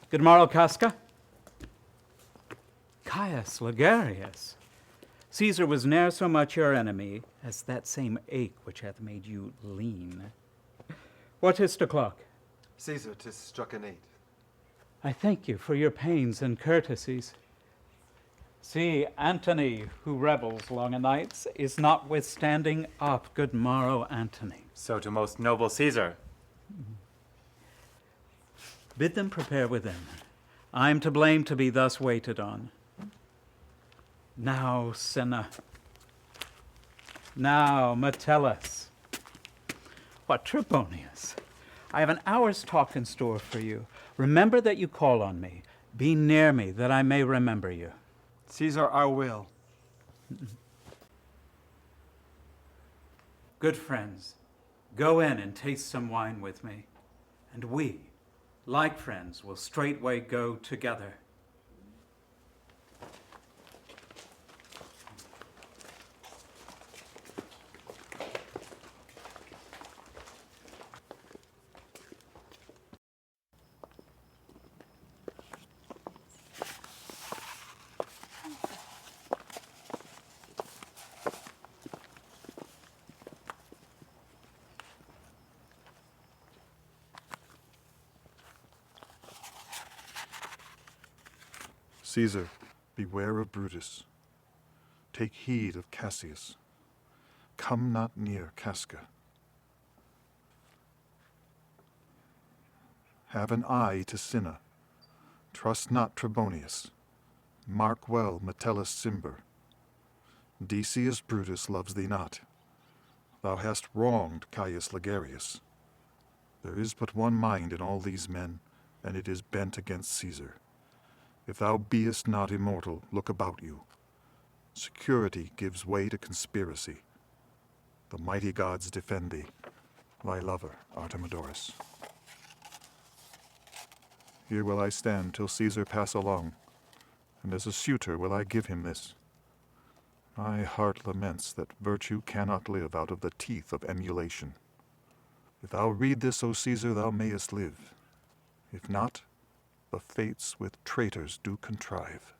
Good morrow, Casca. Caius Lagarius. Caesar was ne'er so much your enemy as that same ache which hath made you lean. What is't o'clock? Caesar, 'tis struck an 8. I thank you for your pains and courtesies. See, Antony, who rebels long o' nights, is notwithstanding up. Good morrow, Antony. So to most noble Caesar. Bid them prepare within. I am to blame to be thus waited on. Now, Cinna. Now, Metellus. What, Trebonius? I have an hour's talk in store for you. Remember that you call on me. Be near me, that I may remember you. Caesar, I will. Good friends, go in and taste some wine with me, and we, like friends, will straightway go together. Caesar, beware of Brutus. Take heed of Cassius. Come not near Casca. Have an eye to Cinna. Trust not Trebonius. Mark well Metellus Cimber. Decius Brutus loves thee not. Thou hast wronged Caius Lagarius. There is but one mind in all these men, and it is bent against Caesar. If thou beest not immortal, look about you. Security gives way to conspiracy. The mighty gods defend thee, thy lover, Artemidorus. Here will I stand till Caesar pass along, and as a suitor will I give him this. My heart laments that virtue cannot live out of the teeth of emulation. If thou read this, O Caesar, thou mayest live. If not, the fates with traitors do contrive.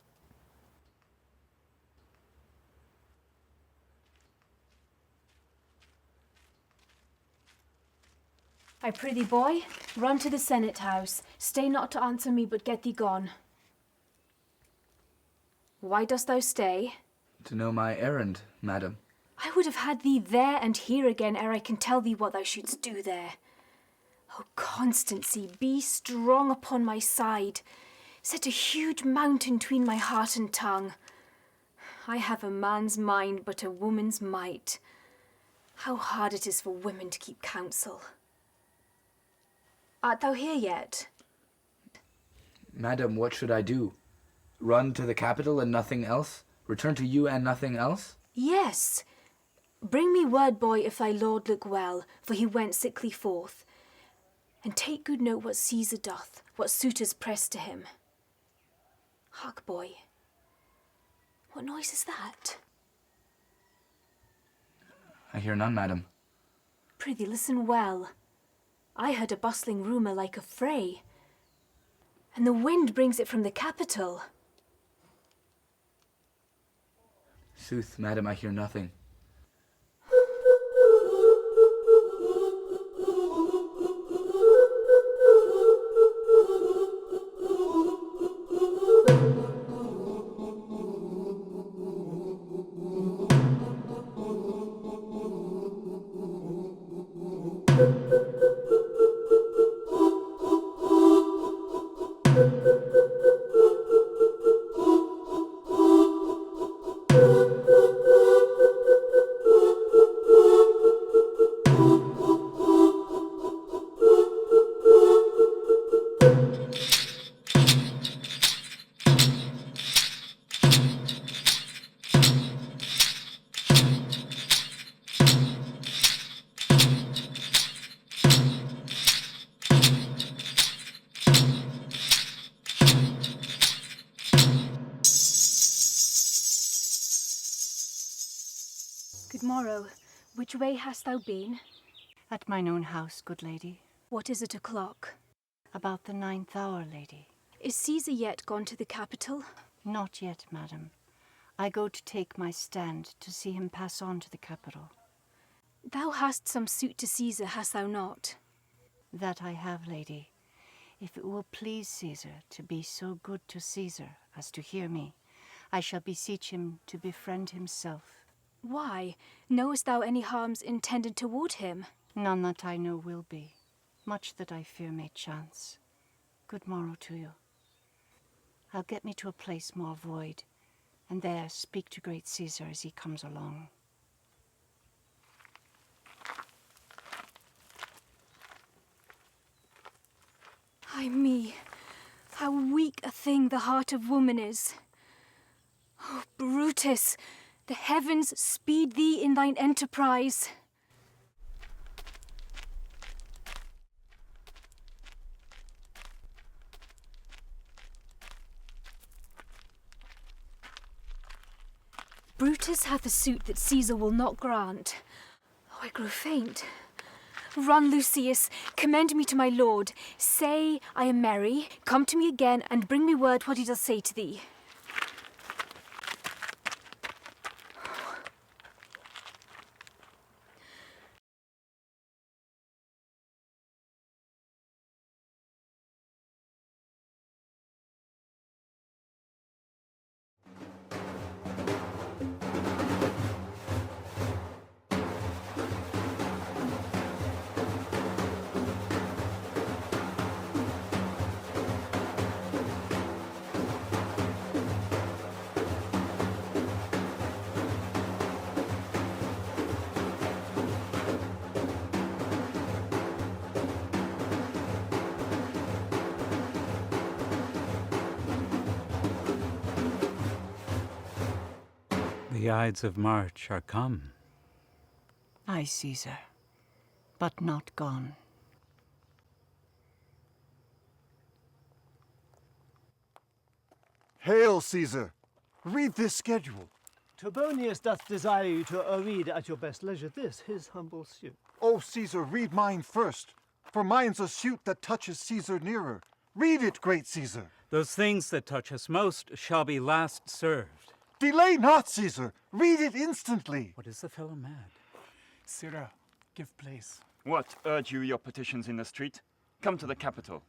I prithee, boy, run to the Senate house. Stay not to answer me, but get thee gone. Why dost thou stay? To know my errand, madam. I would have had thee there and here again ere I can tell thee what thou shouldst do there. O Constancy, be strong upon my side. Set a huge mountain between my heart and tongue. I have a man's mind, but a woman's might. How hard it is for women to keep counsel. Art thou here yet? Madam, what should I do? Run to the capital and nothing else? Return to you and nothing else? Yes. Bring me word, boy, if thy lord look well, for he went sickly forth. And take good note what Caesar doth, what suitors press to him. Hark, boy. What noise is that? I hear none, madam. Prithee, listen well. I heard a bustling rumour like a fray, and the wind brings it from the capital. Sooth, madam, I hear nothing. Good morrow. Which way hast thou been? At mine own house, good lady. What is it o'clock? About the 9th hour, lady. Is Caesar yet gone to the capital? Not yet, madam. I go to take my stand to see him pass on to the capital. Thou hast some suit to Caesar, hast thou not? That I have, lady. If it will please Caesar to be so good to Caesar as to hear me, I shall beseech him to befriend himself. Why? Knowest thou any harms intended toward him? None that I know will be. Much that I fear may chance. Good morrow to you. I'll get me to a place more void, and there speak to great Caesar as he comes along. Ay me, how weak a thing the heart of woman is. Oh, Brutus, the heavens speed thee in thine enterprise. Brutus hath a suit that Caesar will not grant. Oh, I grow faint. Run, Lucius, commend me to my lord. Say I am merry, come to me again, and bring me word what he does say to thee. The Ides of March are come. Aye, Caesar, but not gone. Hail, Caesar! Read this schedule. Trebonius doth desire you to read at your best leisure this, his humble suit. Oh, Caesar, read mine first, for mine's a suit that touches Caesar nearer. Read it, great Caesar. Those things that touch us most shall be last served. Delay not, Caesar. Read it instantly. What is the fellow mad? Sirrah, give place. What, urge you your petitions in the street? Come to the capital.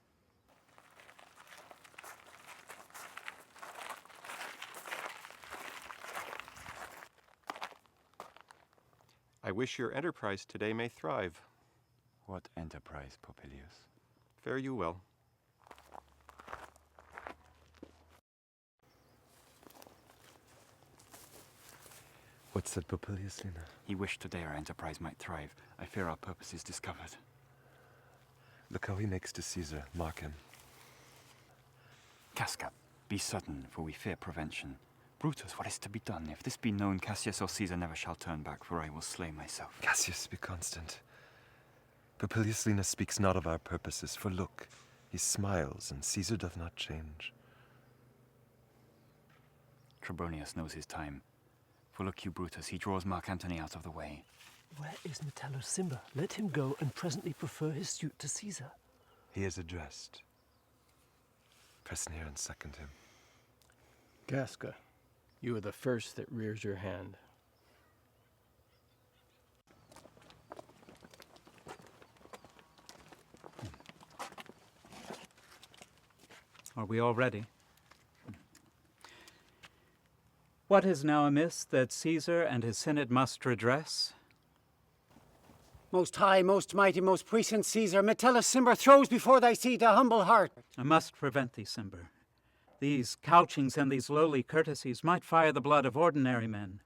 I wish your enterprise today may thrive. What enterprise, Popilius? Fare you well. What said Popilius, Cinna? He wished today our enterprise might thrive. I fear our purpose is discovered. Look how he makes to Caesar. Mark him. Casca, be sudden, for we fear prevention. Brutus, what is to be done? If this be known, Cassius or Caesar never shall turn back, for I will slay myself. Cassius, be constant. Popilius Cinna speaks not of our purposes, for look, he smiles, and Caesar doth not change. Trebonius knows his time. For look you, Brutus, he draws Marc Anthony out of the way. Where is Metellus Cimber? Let him go and presently prefer his suit to Caesar. He is addressed. Press near and second him. Casca, you are the first that rears your hand. Are we all ready? What is now amiss that Caesar and his Senate must redress? Most high, most mighty, most puissant Caesar, Metellus Cimber throws before thy seat a humble heart. I must prevent thee, Cimber. These couchings and these lowly courtesies might fire the blood of ordinary men,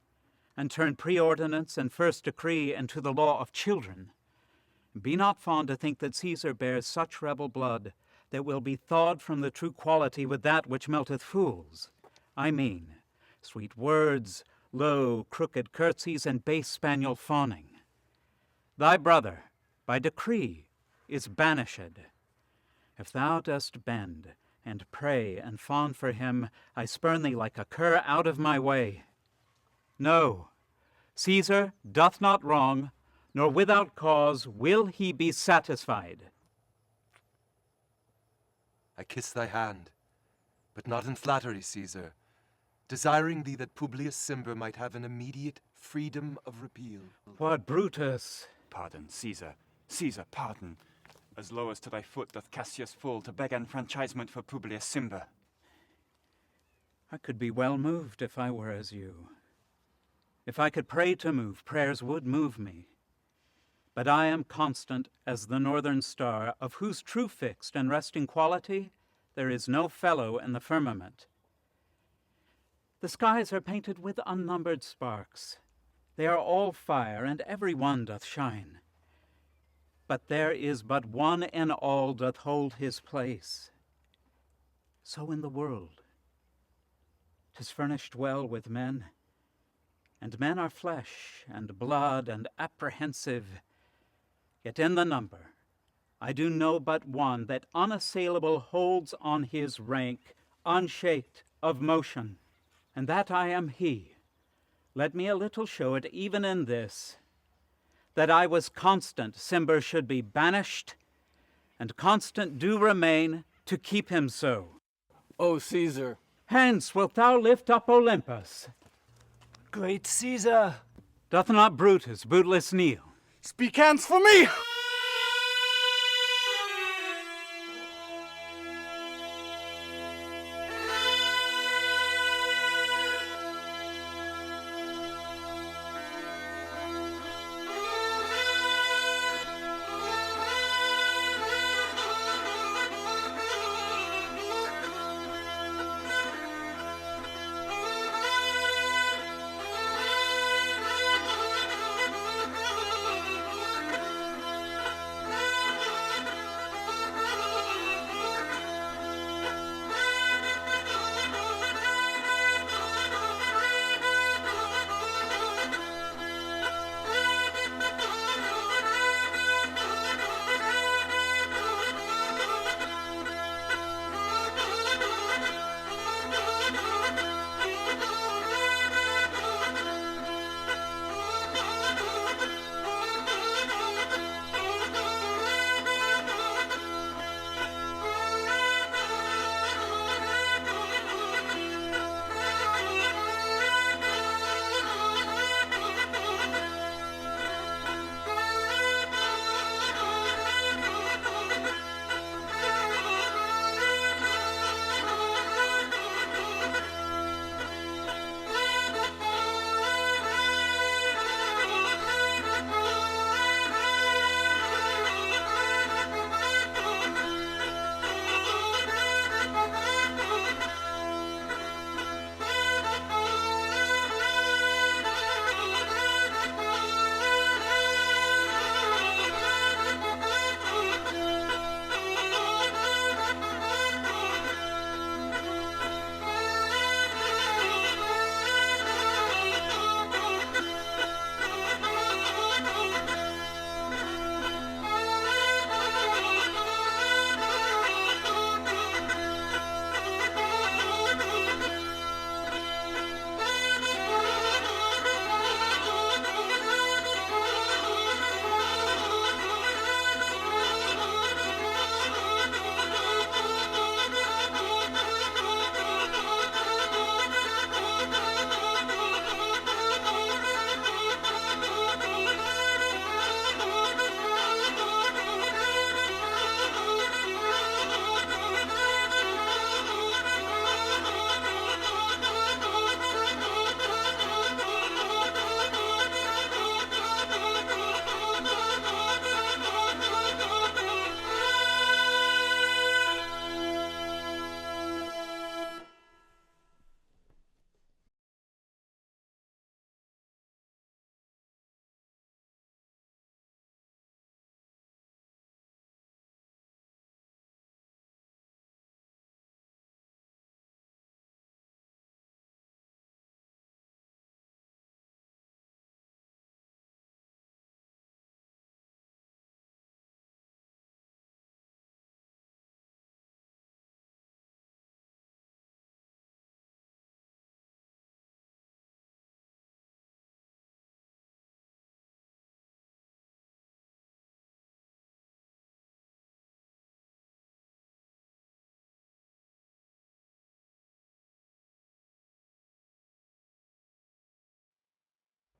and turn preordinance and first decree into the law of children. Be not fond to think that Caesar bears such rebel blood that will be thawed from the true quality with that which melteth fools. I mean, sweet words, low, crooked curtsies, and base spaniel fawning. Thy brother, by decree, is banished. If thou dost bend, and pray, and fawn for him, I spurn thee like a cur out of my way. No, Caesar doth not wrong, nor without cause will he be satisfied. I kiss thy hand, but not in flattery, Caesar, desiring thee that Publius Cimber might have an immediate freedom of repeal. What, Brutus? Pardon, Caesar. Caesar, pardon. As low as to thy foot doth Cassius fall to beg enfranchisement for Publius Cimber. I could be well moved if I were as you. If I could pray to move, prayers would move me. But I am constant as the northern star, of whose true fixed and resting quality there is no fellow in the firmament. The skies are painted with unnumbered sparks. They are all fire, and every one doth shine. But there is but one in all doth hold his place. So in the world. 'Tis furnished well with men, and men are flesh and blood and apprehensive. Yet in the number I do know but one that unassailable holds on his rank, unshaked of motion, and that I am he. Let me a little show it even in this, that I was constant, Cimber should be banished, and constant do remain to keep him so. O Caesar! Hence wilt thou lift up Olympus? Great Caesar! Doth not Brutus bootless kneel? Speak hence for me!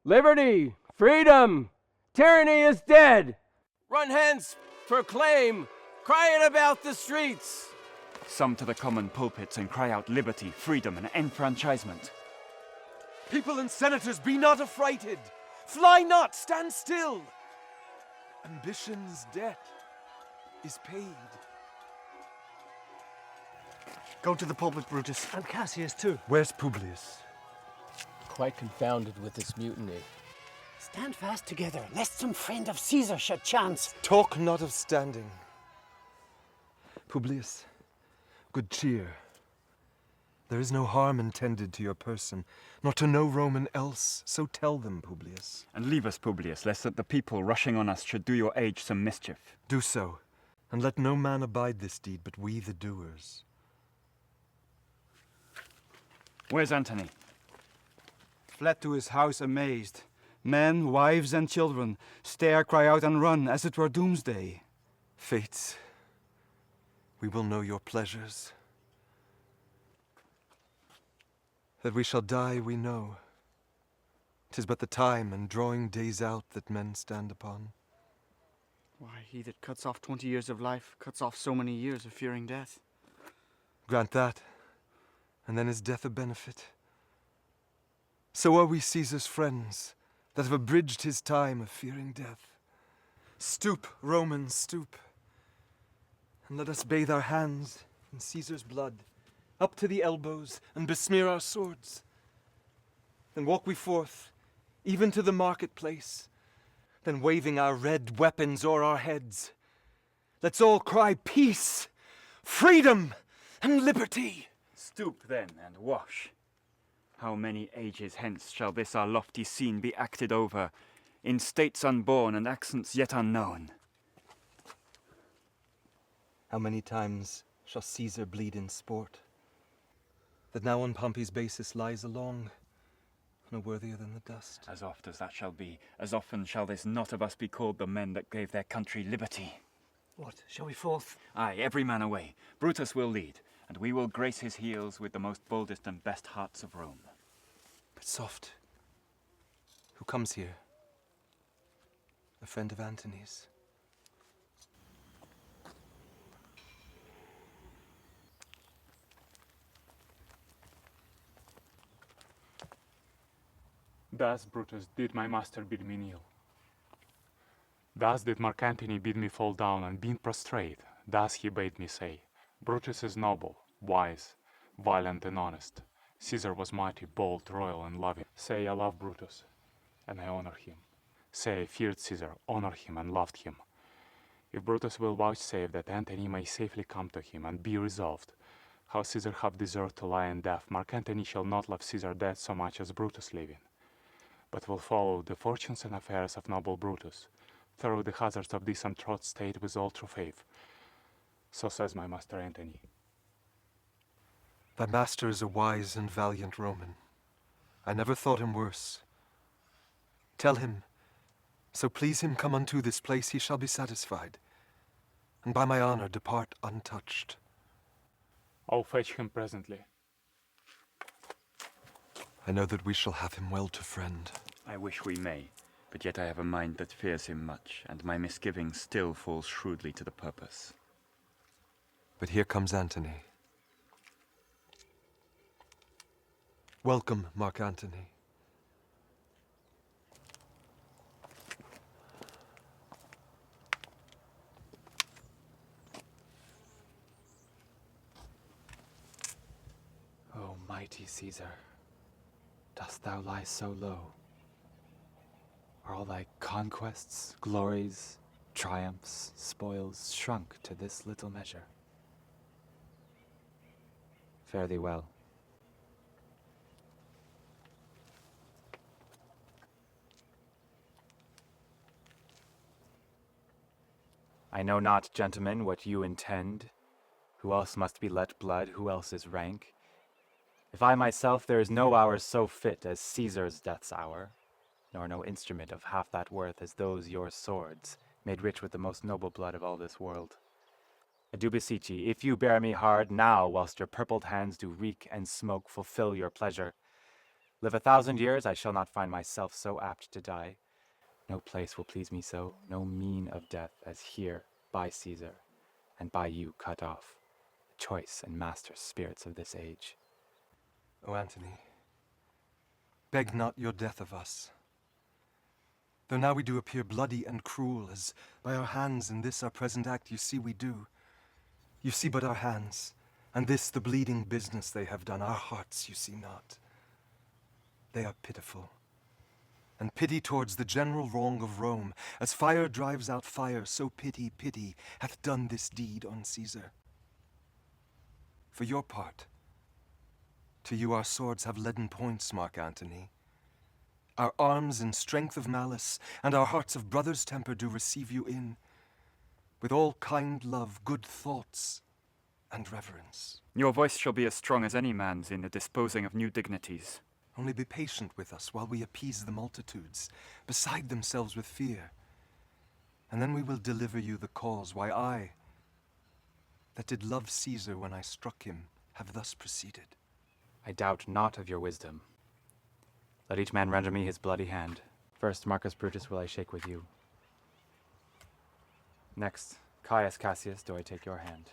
Liberty! Freedom! Tyranny is dead! Run hence! Proclaim! Cry it about the streets! Some to the common pulpits and cry out liberty, freedom, and enfranchisement. People and senators, be not affrighted! Fly not, stand still! Ambition's debt is paid. Go to the pulpit, Brutus. And Cassius too. Where's Publius? Quite confounded with this mutiny. Stand fast together, lest some friend of Caesar should chance. Talk not of standing. Publius, good cheer. There is no harm intended to your person, nor to no Roman else, so tell them, Publius. And leave us, Publius, lest that the people rushing on us should do your age some mischief. Do so, and let no man abide this deed but we the doers. Where's Antony? Fled to his house amazed. Men, wives, and children stare, cry out, and run, as it were doomsday. Fates, we will know your pleasures. That we shall die, we know. 'Tis but the time and drawing days out that men stand upon. Why, he that cuts off 20 years of life cuts off so many years of fearing death. Grant that, and then is death a benefit? So are we Caesar's friends, that have abridged his time of fearing death. Stoop, Romans, stoop, and let us bathe our hands in Caesar's blood, up to the elbows, and besmear our swords. Then walk we forth, even to the marketplace, then waving our red weapons o'er our heads, let's all cry peace, freedom, and liberty. Stoop then and wash. How many ages hence shall this our lofty scene be acted over, in states unborn and accents yet unknown? How many times shall Caesar bleed in sport, that now on Pompey's basis lies along, no worthier than the dust? As oft as that shall be, as often shall this not of us be called the men that gave their country liberty. What, shall we forth? Aye, every man away. Brutus will lead, and we will grace his heels with the most boldest and best hearts of Rome. But soft, who comes here? A friend of Antony's. Thus, Brutus, did my master bid me kneel. Thus did Marc Anthony bid me fall down, and being prostrate, thus he bade me say, Brutus is noble, wise, violent, and honest. Caesar was mighty, bold, royal, and loving. Say, I love Brutus, and I honor him. Say, I feared Caesar, honor him, and loved him. If Brutus will vouchsafe that Antony may safely come to him, and be resolved, how Caesar hath deserved to lie in death, Marc Antony shall not love Caesar dead so much as Brutus living, but will follow the fortunes and affairs of noble Brutus, through the hazards of this untrodden state with all true faith. So says my master Antony. Thy master is a wise and valiant Roman. I never thought him worse. Tell him, so please him come unto this place, he shall be satisfied, and by my honor depart untouched. I'll fetch him presently. I know that we shall have him well to friend. I wish we may, but yet I have a mind that fears him much, and my misgiving still falls shrewdly to the purpose. But here comes Antony. Welcome, Marc Anthony. O mighty Caesar, dost thou lie so low? Are all thy conquests, glories, triumphs, spoils shrunk to this little measure? Fare thee well. I know not, gentlemen, what you intend. Who else must be let blood, who else is rank? If I myself, there is no hour so fit as Caesar's death's hour, nor no instrument of half that worth as those your swords, made rich with the most noble blood of all this world. I do beseech ye, if you bear me hard, now, whilst your purpled hands do reek and smoke, fulfill your pleasure. Live 1,000 years, I shall not find myself so apt to die. No place will please me so, no mean of death, as here, by Caesar, and by you cut off, the choice and master spirits of this age. O Antony, beg not your death of us. Though now we do appear bloody and cruel, as by our hands in this our present act you see we do. You see but our hands, and this the bleeding business they have done. Our hearts you see not. They are pitiful, and pity towards the general wrong of Rome. As fire drives out fire, so pity, pity hath done this deed on Caesar. For your part, to you our swords have leaden points, Marc Anthony. Our arms in strength of malice, and our hearts of brother's temper do receive you in, with all kind love, good thoughts, and reverence. Your voice shall be as strong as any man's in the disposing of new dignities. Only be patient with us while we appease the multitudes, beside themselves with fear. And then we will deliver you the cause why I, that did love Caesar when I struck him, have thus proceeded. I doubt not of your wisdom. Let each man render me his bloody hand. First, Marcus Brutus will I shake with you. Next, Caius Cassius, do I take your hand.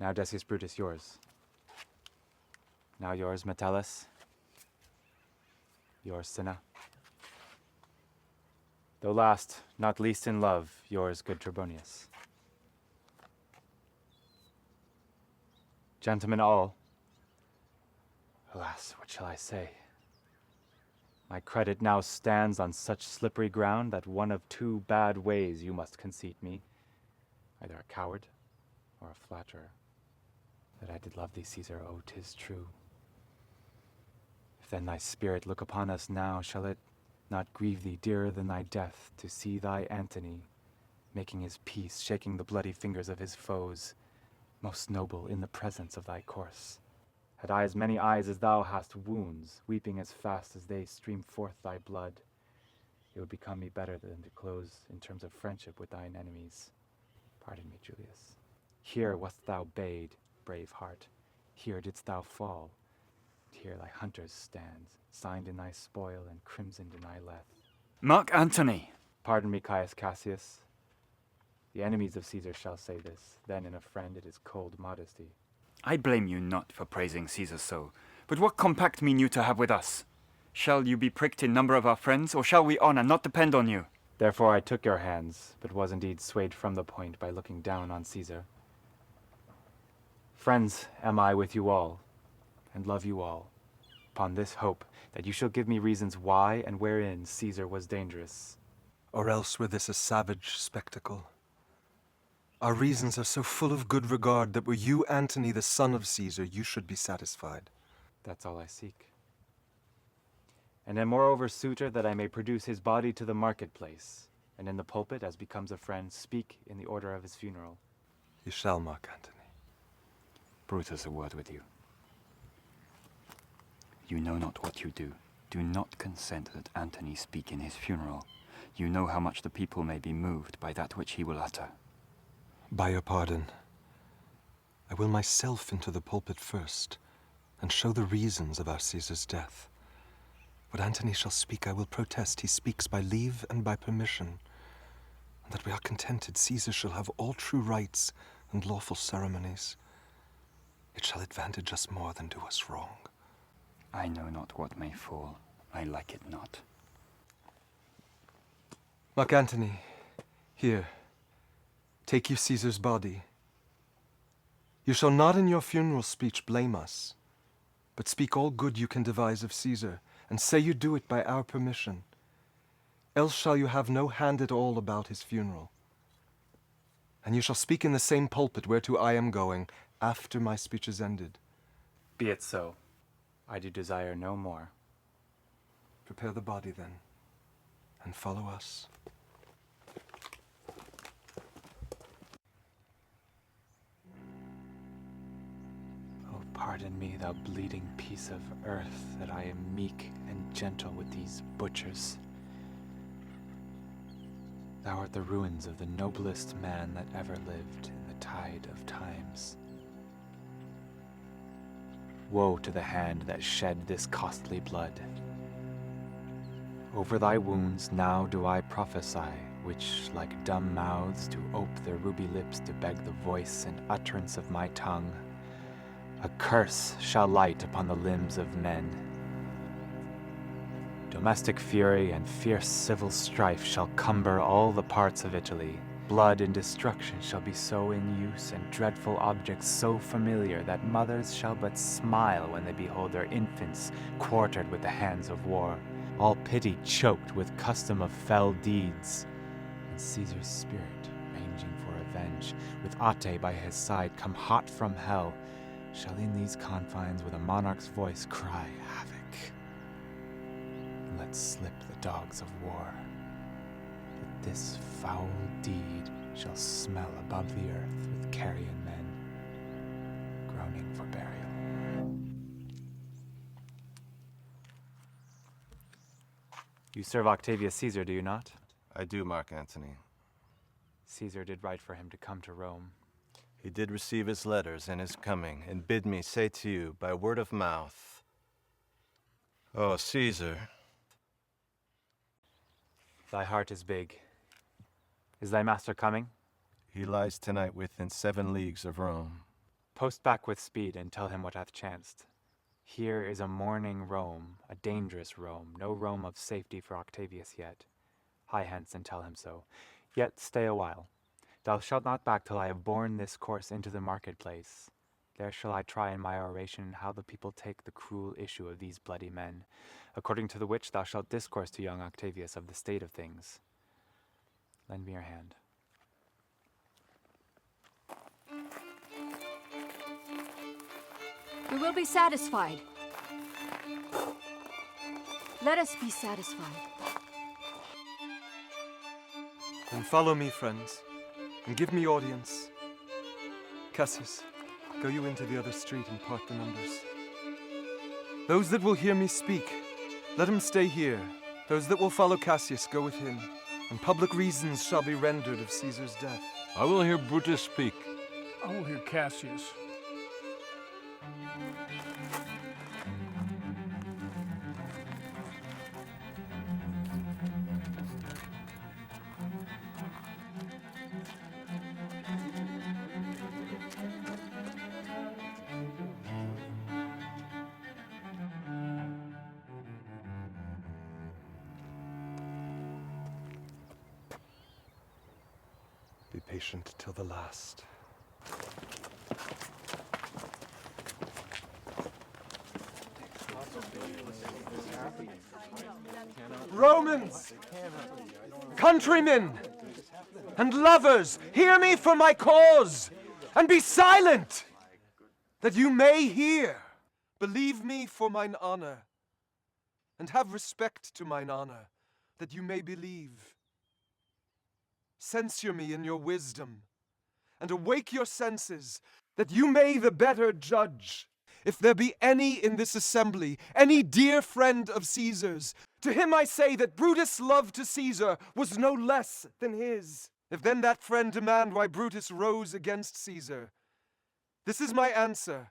Now Decius Brutus, yours. Now yours, Metellus. Yours, Cinna. Though last, not least in love, yours, good Trebonius. Gentlemen all, alas, what shall I say? My credit now stands on such slippery ground that one of two bad ways you must conceit me, either a coward or a flatterer. That I did love thee, Caesar, oh, 'tis true. If then thy spirit look upon us now, shall it not grieve thee dearer than thy death to see thy Antony making his peace, shaking the bloody fingers of his foes, most noble in the presence of thy course? Had I as many eyes as thou hast wounds, weeping as fast as they stream forth thy blood, it would become me better than to close in terms of friendship with thine enemies. Pardon me, Julius. Here wast thou bade, brave heart. Here didst thou fall. Here thy hunters stand, signed in thy spoil and crimsoned in thy leth. Marc Anthony! Pardon me, Caius Cassius. The enemies of Caesar shall say this, then in a friend it is cold modesty. I blame you not for praising Caesar so, but what compact mean you to have with us? Shall you be pricked in number of our friends, or shall we honor not depend on you? Therefore I took your hands, but was indeed swayed from the point by looking down on Caesar. Friends am I with you all, and love you all, upon this hope that you shall give me reasons why and wherein Caesar was dangerous. Or else were this a savage spectacle. Our reasons are so full of good regard that were you Antony, the son of Caesar, you should be satisfied. That's all I seek. And am moreover suitor that I may produce his body to the marketplace, and in the pulpit, as becomes a friend, speak in the order of his funeral. You shall, Marc Anthony. Brutus, a word with you. You know not what you do. Do not consent that Antony speak in his funeral. You know how much the people may be moved by that which he will utter. By your pardon, I will myself into the pulpit first, and show the reasons of our Caesar's death. What Antony shall speak, I will protest he speaks by leave and by permission, and that we are contented Caesar shall have all true rights and lawful ceremonies. It shall advantage us more than do us wrong. I know not what may fall. I like it not. Marc Anthony, here, take you Caesar's body. You shall not in your funeral speech blame us, but speak all good you can devise of Caesar, and say you do it by our permission. Else shall you have no hand at all about his funeral. And you shall speak in the same pulpit whereto I am going, after my speech is ended. Be it so. I do desire no more. Prepare the body then, and follow us. Oh, pardon me, thou bleeding piece of earth, that I am meek and gentle with these butchers. Thou art the ruins of the noblest man that ever lived in the tide of times. Woe to the hand that shed this costly blood. Over thy wounds now do I prophesy, which, like dumb mouths, do ope their ruby lips to beg the voice and utterance of my tongue. A curse shall light upon the limbs of men. Domestic fury and fierce civil strife shall cumber all the parts of Italy. Blood and destruction shall be so in use, and dreadful objects so familiar, that mothers shall but smile when they behold their infants quartered with the hands of war. All pity choked with custom of fell deeds, and Caesar's spirit, ranging for revenge, with Ate by his side, come hot from hell, shall in these confines with a monarch's voice cry havoc. And let slip the dogs of war, that this foul deed shall smell above the earth with carrion men, groaning for burial. You serve Octavius Caesar, do you not? I do, Marc Anthony. Caesar did write for him to come to Rome. He did receive his letters and is coming, and bid me say to you by word of mouth, "Oh, Caesar." Thy heart is big. Is thy master coming? He lies tonight within 7 leagues of Rome. Post back with speed and tell him what hath chanced. Here is a mourning Rome, a dangerous Rome, no Rome of safety for Octavius yet. Hie hence and tell him so. Yet stay a while. Thou shalt not back till I have borne this course into the marketplace. There shall I try in my oration how the people take the cruel issue of these bloody men, according to the which thou shalt discourse to young Octavius of the state of things. Lend me your hand. We will be satisfied. Let us be satisfied. Then follow me, friends, and give me audience. Cassius, go you into the other street and part the numbers. Those that will hear me speak, let him stay here. Those that will follow Cassius, go with him, and public reasons shall be rendered of Caesar's death. I will hear Brutus speak. I will hear Cassius. Be patient till the last. Romans, countrymen, and lovers, hear me for my cause, and be silent, that you may hear. Believe me for mine honor, and have respect to mine honor, that you may believe. Censure me in your wisdom, and awake your senses, that you may the better judge. If there be any in this assembly, any dear friend of Caesar's, to him I say that Brutus' love to Caesar was no less than his. If then that friend demand why Brutus rose against Caesar, this is my answer.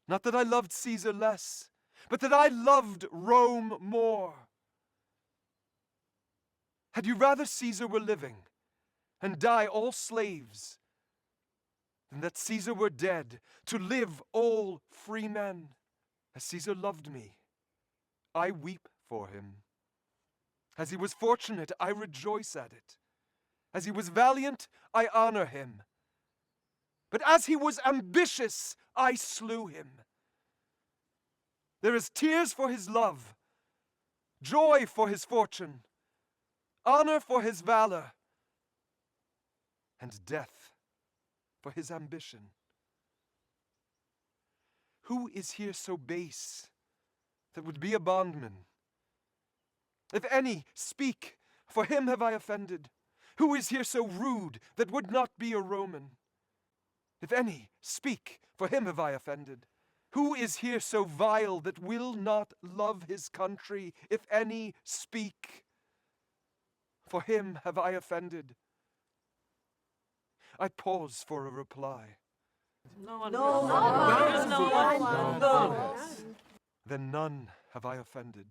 Not that I loved Caesar less, but that I loved Rome more. Had you rather Caesar were living, and die all slaves, than that Caesar were dead, to live all free men? As Caesar loved me, I weep for him. As he was fortunate, I rejoice at it. As he was valiant, I honor him. But as he was ambitious, I slew him. There is tears for his love, joy for his fortune, honor for his valor, and death for his ambition. Who is here so base that would be a bondman? If any, speak, for him have I offended. Who is here so rude that would not be a Roman? If any, speak, for him have I offended. Who is here so vile that will not love his country? If any, speak, for him have I offended. I pause for a reply. Then none have I offended.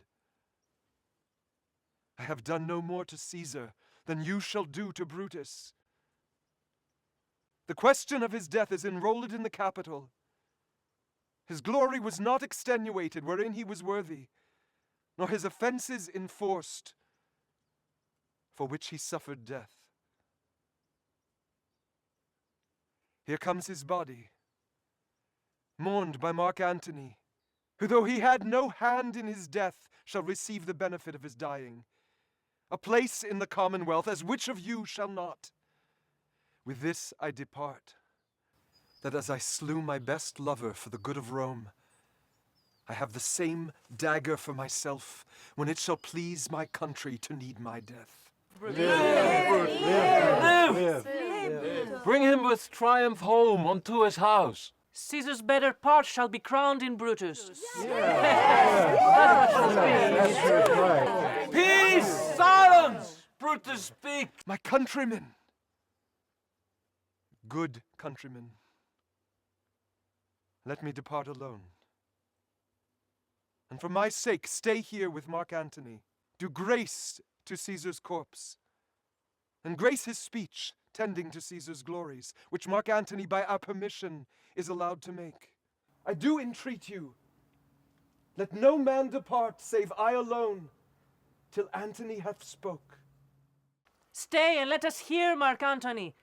I have done no more to Caesar than you shall do to Brutus. The question of his death is enrolled in the Capitol. His glory was not extenuated wherein he was worthy, nor his offenses enforced, for which he suffered death. Here comes his body, mourned by Marc Anthony, who, though he had no hand in his death, shall receive the benefit of his dying, a place in the commonwealth, as which of you shall not? With this I depart, that as I slew my best lover for the good of Rome, I have the same dagger for myself when it shall please my country to need my death. Live! Bring him with triumph home unto his house. Caesar's better part shall be crowned in Brutus. Peace! Silence! Brutus, speak! My countrymen! Good countrymen, let me depart alone. And for my sake, stay here with Marc Anthony. Do grace to Caesar's corpse, and grace his speech, tending to Caesar's glories, which Marc Anthony, by our permission, is allowed to make. I do entreat you, let no man depart save I alone, till Antony hath spoke. Stay and let us hear Marc Anthony.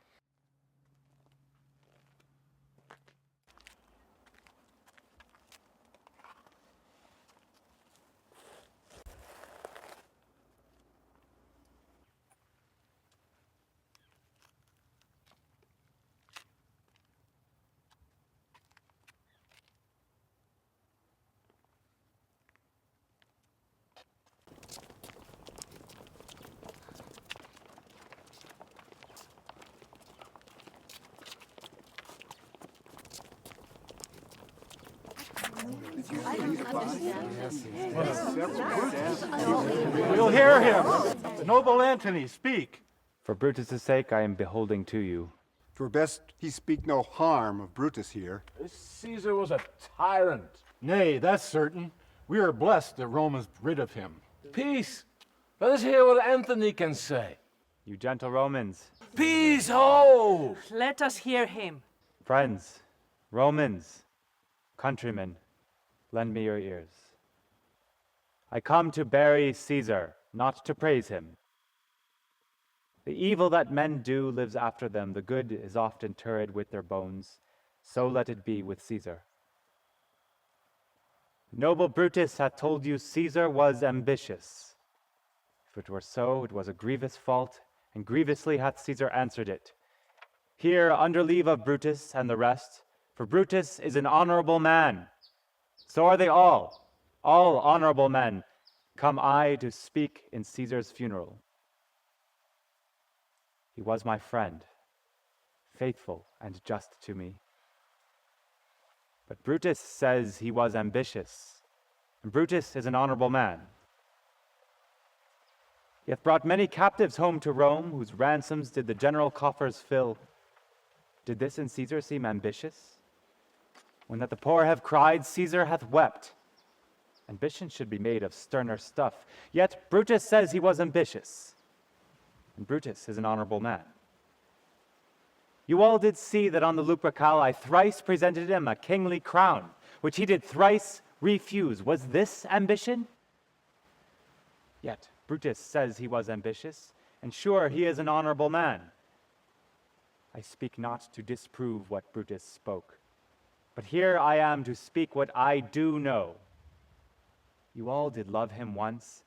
We'll hear him. Noble Antony, speak. For Brutus' sake, I am beholding to you. 'Twere best he speak no harm of Brutus here. Caesar was a tyrant. Nay, that's certain. We are blessed that Rome is rid of him. Peace. Let us hear what Anthony can say. You gentle Romans. Peace, ho! Let us hear him. Friends, Romans, countrymen, lend me your ears. I come to bury Caesar, not to praise him. The evil that men do lives after them. The good is oft interred with their bones. So let it be with Caesar. Noble Brutus hath told you Caesar was ambitious. If it were so, it was a grievous fault, and grievously hath Caesar answered it. Here, under leave of Brutus and the rest, for Brutus is an honorable man. So are they all honorable men. Come I to speak in Caesar's funeral. He was my friend, faithful and just to me. But Brutus says he was ambitious, and Brutus is an honorable man. He hath brought many captives home to Rome, whose ransoms did the general coffers fill. Did this in Caesar seem ambitious? When that the poor have cried, Caesar hath wept. Ambition should be made of sterner stuff. Yet Brutus says he was ambitious, and Brutus is an honorable man. You all did see that on the Lupercal I thrice presented him a kingly crown, which he did thrice refuse. Was this ambition? Yet Brutus says he was ambitious, and sure he is an honorable man. I speak not to disprove what Brutus spoke, but here I am to speak what I do know. You all did love him once,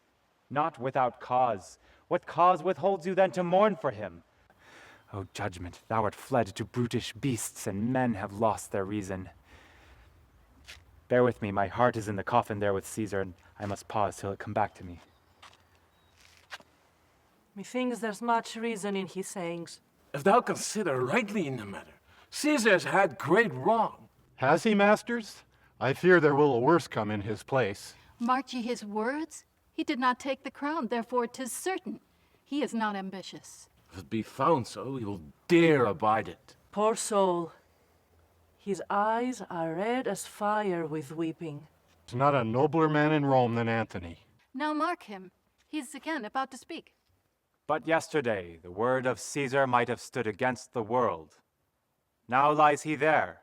not without cause. What cause withholds you then to mourn for him? O judgment, thou art fled to brutish beasts, and men have lost their reason. Bear with me, my heart is in the coffin there with Caesar, and I must pause till it come back to me. Methinks there's much reason in his sayings. If thou consider rightly in the matter, Caesar has had great wrong. Has he, masters? I fear there will a worse come in his place. Mark ye his words? He did not take the crown, therefore 'tis certain he is not ambitious. If it be found so, he will dare abide it. Poor soul. His eyes are red as fire with weeping. There's not a nobler man in Rome than Antony. Now mark him. He's again about to speak. But yesterday the word of Caesar might have stood against the world. Now lies he there,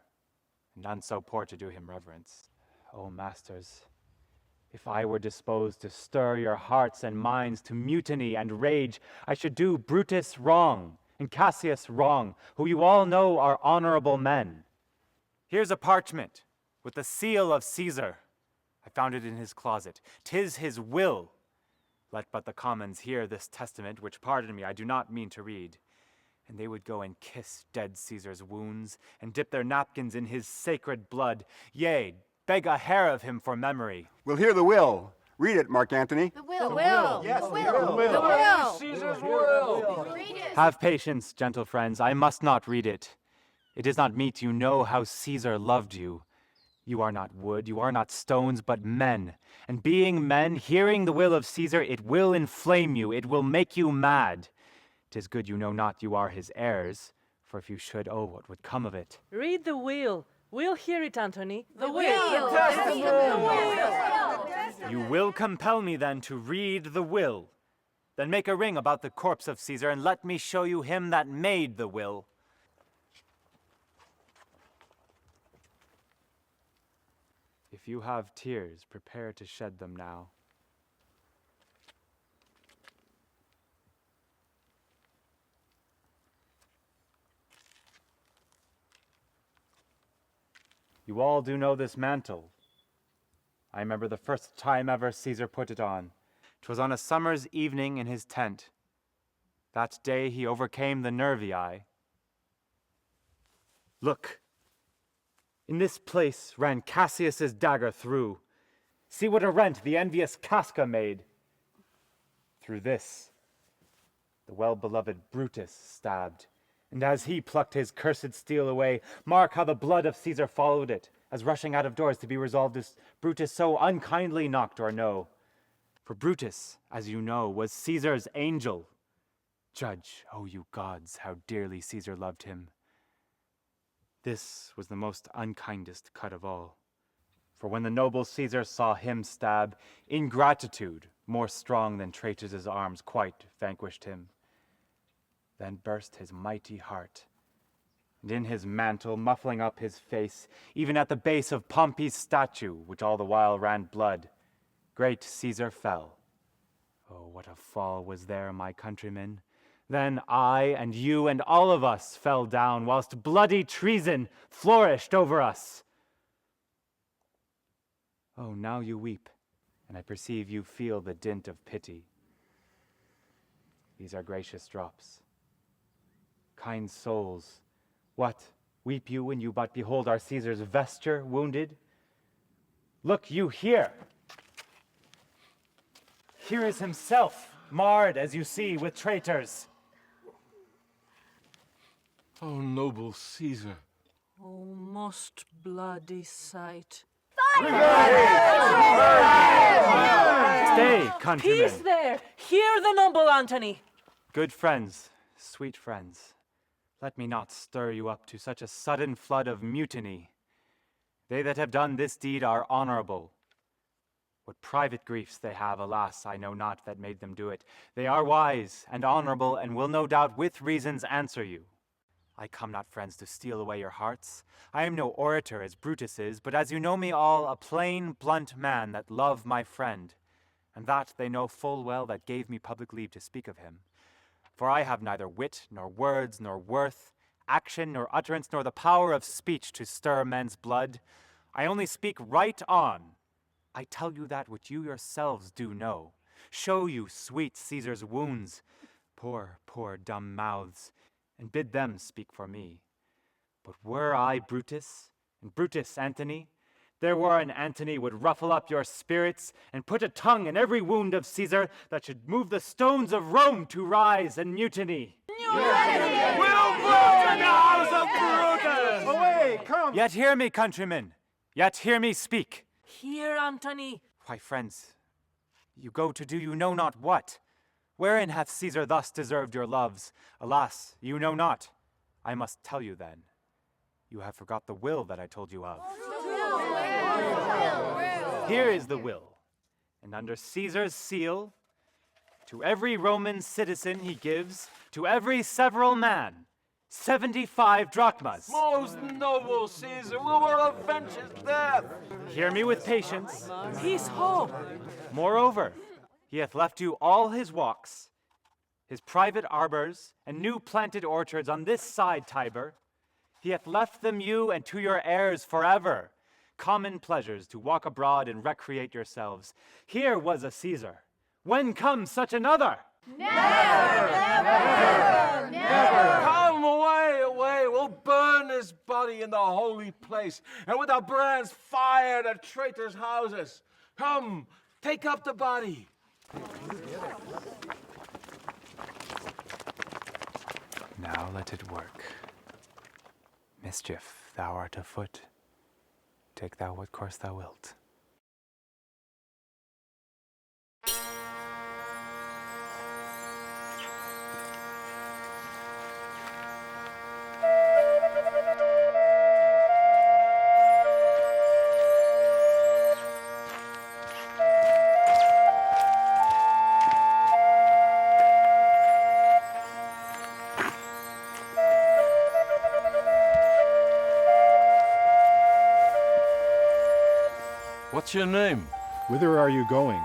and none so poor to do him reverence. O masters, if I were disposed to stir your hearts and minds to mutiny and rage, I should do Brutus wrong and Cassius wrong, who you all know are honorable men. Here's a parchment with the seal of Caesar. I found it in his closet. 'Tis his will. Let but the commons hear this testament, which, pardon me, I do not mean to read, and they would go and kiss dead Caesar's wounds, and dip their napkins in his sacred blood, yea, beg a hair of him for memory. We'll hear the will. Read it, Marc Anthony. The will. The will. Yes, the will. the will. The will. Caesar's will. Read it. Have patience, gentle friends, I must not read it. It is not meet you know how Caesar loved you. You are not wood, you are not stones, but men. And being men, hearing the will of Caesar, it will inflame you, it will make you mad. 'Tis good you know not you are his heirs, for if you should, oh, what would come of it? Read the will. We'll hear it, Antony. The will. You will compel me then to read the will. Then make a ring about the corpse of Caesar, and let me show you him that made the will. If you have tears, prepare to shed them now. You all do know this mantle. I remember the first time ever Caesar put it on. 'Twas on a summer's evening in his tent. That day he overcame the Nervii. Look, in this place ran Cassius's dagger through. See what a rent the envious Casca made. Through this, the well-beloved Brutus stabbed. And as he plucked his cursed steel away, mark how the blood of Caesar followed it, as rushing out of doors to be resolved is Brutus so unkindly knocked or no. For Brutus, as you know, was Caesar's angel. Judge, O you gods, how dearly Caesar loved him. This was the most unkindest cut of all. For when the noble Caesar saw him stab, ingratitude, more strong than traitors' arms, quite vanquished him. Then burst his mighty heart, and in his mantle, muffling up his face, even at the base of Pompey's statue, which all the while ran blood, great Caesar fell. Oh, what a fall was there, my countrymen! Then I and you and all of us fell down, whilst bloody treason flourished over us. Oh, now you weep, and I perceive you feel the dint of pity. These are gracious drops. Kind souls, what, weep you when you but behold our Caesar's vesture wounded? Look you here! Here is himself, marred, as you see, with traitors. Oh, noble Caesar. Oh, most bloody sight. Stay, countrymen. Peace there! Hear the noble Antony! Good friends, sweet friends, let me not stir you up to such a sudden flood of mutiny. They that have done this deed are honorable. What private griefs they have, alas, I know not that made them do it. They are wise and honorable, and will no doubt with reasons answer you. I come not, friends, to steal away your hearts. I am no orator as Brutus is, but as you know me all, a plain, blunt man that love my friend, and that they know full well that gave me public leave to speak of him. For I have neither wit, nor words, nor worth, action, nor utterance, nor the power of speech to stir men's blood. I only speak right on. I tell you that which you yourselves do know. Show you sweet Caesar's wounds, poor, poor dumb mouths, and bid them speak for me. But were I Brutus, and Brutus Antony, there were an Antony would ruffle up your spirits, and put a tongue in every wound of Caesar that should move the stones of Rome to rise and mutiny. We'll blow in the house of Brutus! Away, come! Yet hear me, countrymen, yet hear me speak. Hear, Antony! Why, friends, you go to do you know not what. Wherein hath Caesar thus deserved your loves? Alas, you know not. I must tell you then. You have forgot the will that I told you of. Here is the will, and under Caesar's seal, to every Roman citizen he gives, to every several man, 75 drachmas. Most noble Caesar, we will avenge his death. Hear me with patience. Peace, hope. Moreover, he hath left you all his walks, his private arbors, and new planted orchards on this side Tiber. He hath left them you and to your heirs forever, common pleasures to walk abroad and recreate yourselves. Here was a Caesar. When comes such another? Never! Come away, away. We'll burn his body in the holy place, and with our brands fire the traitors' houses. Come, take up the body. Now let it work. Mischief, thou art afoot. Take thou what course thou wilt. What's your name? Whither are you going?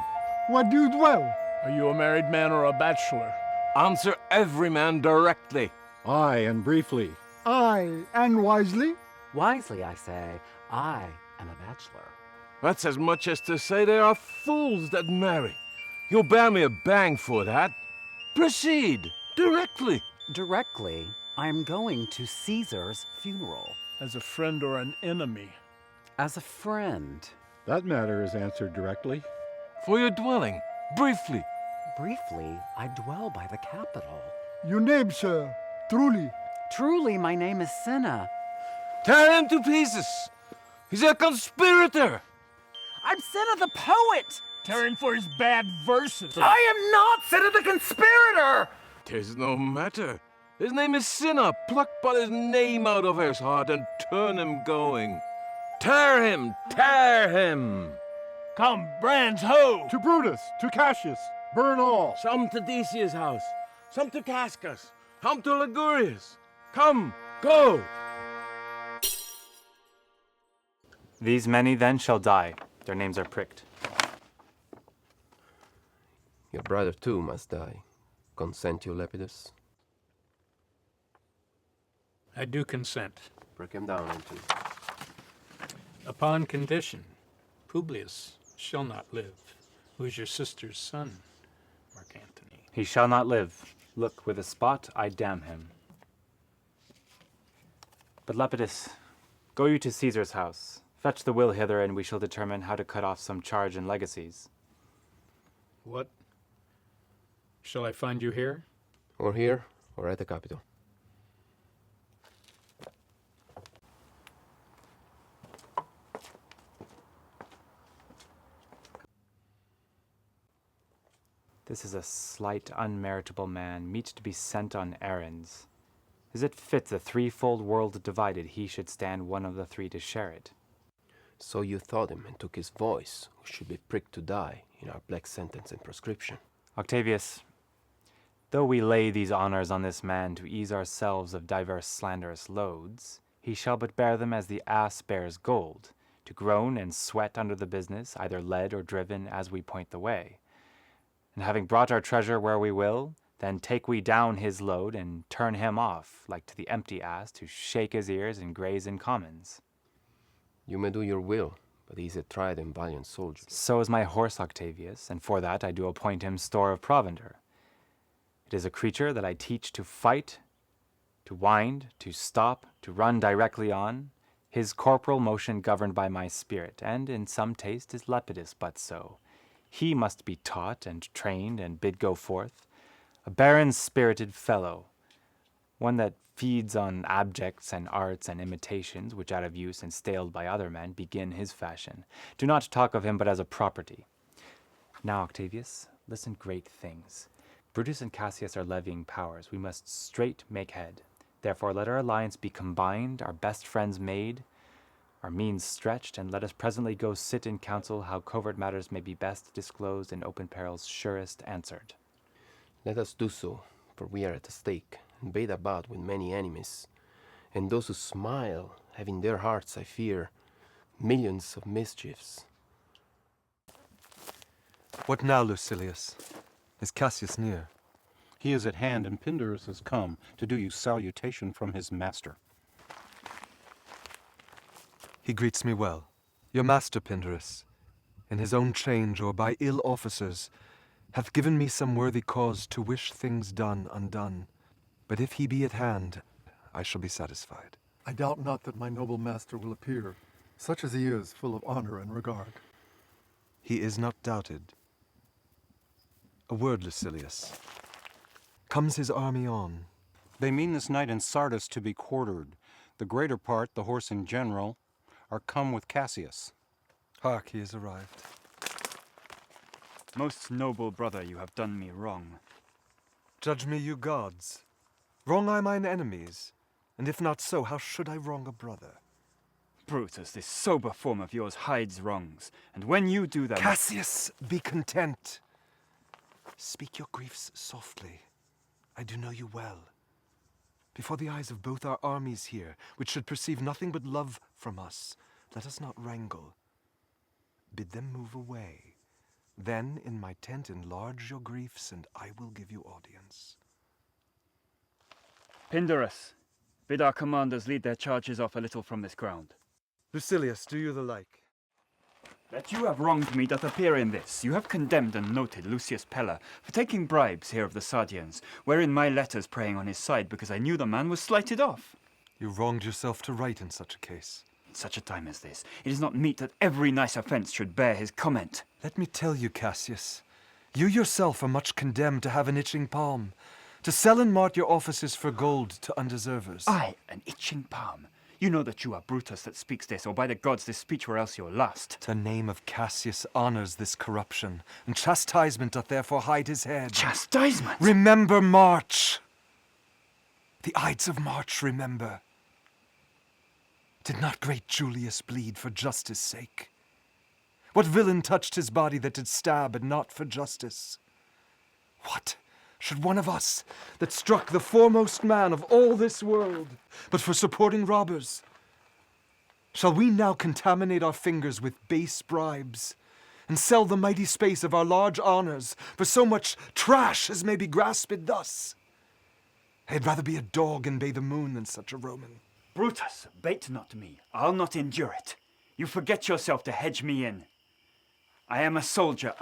Where do you dwell? Are you a married man or a bachelor? Answer every man directly. Aye, and briefly. Aye, and wisely? Wisely, I say. I am a bachelor. That's as much as to say they are fools that marry. You'll bear me a bang for that. Proceed, directly. Directly, I am going to Caesar's funeral. As a friend or an enemy? As a friend. That matter is answered directly. For your dwelling, briefly. Briefly, I dwell by the capital. Your name, sir, truly? Truly, my name is Cinna. Tear him to pieces. He's a conspirator. I'm Cinna the poet. Tear him for his bad verses. I am not Cinna the conspirator. 'Tis no matter. His name is Cinna. Pluck but his name out of his heart and turn him going. Tear him! Tear him! Come, brands, ho! To Brutus, to Cassius, burn all. Some to Decius' house, some to Casca's, some to Lagarius. Come, go! These many then shall die. Their names are pricked. Your brother too must die. Consent you, Lepidus? I do consent. Break him down into. Upon condition, Publius shall not live, who is your sister's son, Marc Anthony. He shall not live. Look, with a spot I damn him. But Lepidus, go you to Caesar's house. Fetch the will hither, and we shall determine how to cut off some charge and legacies. What? Shall I find you here? Or here, or at the Capitol. This is a slight, unmeritable man, meet to be sent on errands. Is it fit the threefold world divided he should stand one of the three to share it? So you thought him and took his voice, who should be pricked to die in our black sentence and proscription. Octavius, though we lay these honors on this man to ease ourselves of divers slanderous loads, he shall but bear them as the ass bears gold, to groan and sweat under the business, either led or driven as we point the way. And having brought our treasure where we will, then take we down his load and turn him off, like to the empty ass, to shake his ears and graze in commons. You may do your will, but he is a tried and valiant soldier. So is my horse, Octavius, and for that I do appoint him store of provender. It is a creature that I teach to fight, to wind, to stop, to run directly on, his corporal motion governed by my spirit, and in some taste is Lepidus but so. He must be taught and trained and bid go forth, a barren spirited fellow, one that feeds on abjects and arts and imitations, which out of use and staled by other men begin his fashion. Do not talk of him but as a property. Now, Octavius, listen great things. Brutus and Cassius are levying powers. We must straight make head. Therefore let our alliance be combined, our best friends made, our means stretched, and let us presently go sit in council how covert matters may be best disclosed and open perils surest answered. Let us do so, for we are at the stake, and bait about with many enemies. And those who smile have in their hearts, I fear, millions of mischiefs. What now, Lucilius? Is Cassius near? He is at hand, and Pindarus has come to do you salutation from his master. He greets me well. Your master, Pindarus, in his own change or by ill officers, hath given me some worthy cause to wish things done undone. But if he be at hand, I shall be satisfied. I doubt not that my noble master will appear, such as he is, full of honor and regard. He is not doubted. A word, Lucilius. Comes his army on? They mean this night in Sardis to be quartered. The greater part, the horse in general, are come with Cassius. Hark, he has arrived. Most noble brother, you have done me wrong. Judge me, you gods. Wrong I mine enemies, and if not so, how should I wrong a brother? Brutus, this sober form of yours hides wrongs, and when you do them— Cassius, be content. Speak your griefs softly. I do know you well. Before the eyes of both our armies here, which should perceive nothing but love from us, let us not wrangle. Bid them move away. Then in my tent enlarge your griefs, and I will give you audience. Pindarus, bid our commanders lead their charges off a little from this ground. Lucilius, do you the like. That you have wronged me doth appear in this. You have condemned and noted Lucius Pella for taking bribes here of the Sardians, wherein my letters praying on his side because I knew the man was slighted off. You wronged yourself to write in such a case. In such a time as this, it is not meet that every nice offence should bear his comment. Let me tell you, Cassius, you yourself are much condemned to have an itching palm, to sell and mart your offices for gold to undeservers. I, an itching palm? You know that you are Brutus that speaks this, or by the gods this speech were else your last. The name of Cassius honors this corruption, and chastisement doth therefore hide his head. Chastisement? Remember March! The Ides of March remember. Did not great Julius bleed for justice' sake? What villain touched his body that did stab and not for justice? What should one of us, that struck the foremost man of all this world, but for supporting robbers? Shall we now contaminate our fingers with base bribes, and sell the mighty space of our large honors for so much trash as may be grasped thus? I had rather be a dog and bay the moon than such a Roman. Brutus, bait not me. I'll not endure it. You forget yourself to hedge me in. I am a soldier,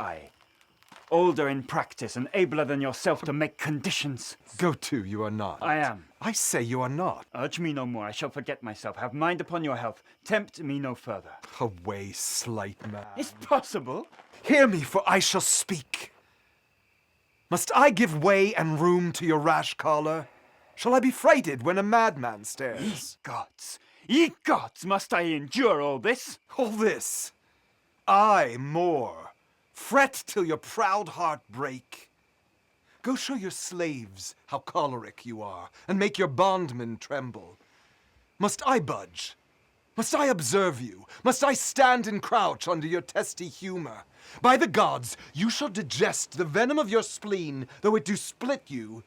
older in practice and abler than yourself to make conditions. Go to, you are not. I am. I say you are not. Urge me no more, I shall forget myself. Have mind upon your health. Tempt me no further. Away, slight man. It's possible. Hear me, for I shall speak. Must I give way and room to your rash choler? Shall I be frighted when a madman stares? Ye gods, must I endure all this? All this? Aye, more. Fret till your proud heart break. Go show your slaves how choleric you are, and make your bondmen tremble. Must I budge? Must I observe you? Must I stand and crouch under your testy humor? By the gods, you shall digest the venom of your spleen, though it do split you.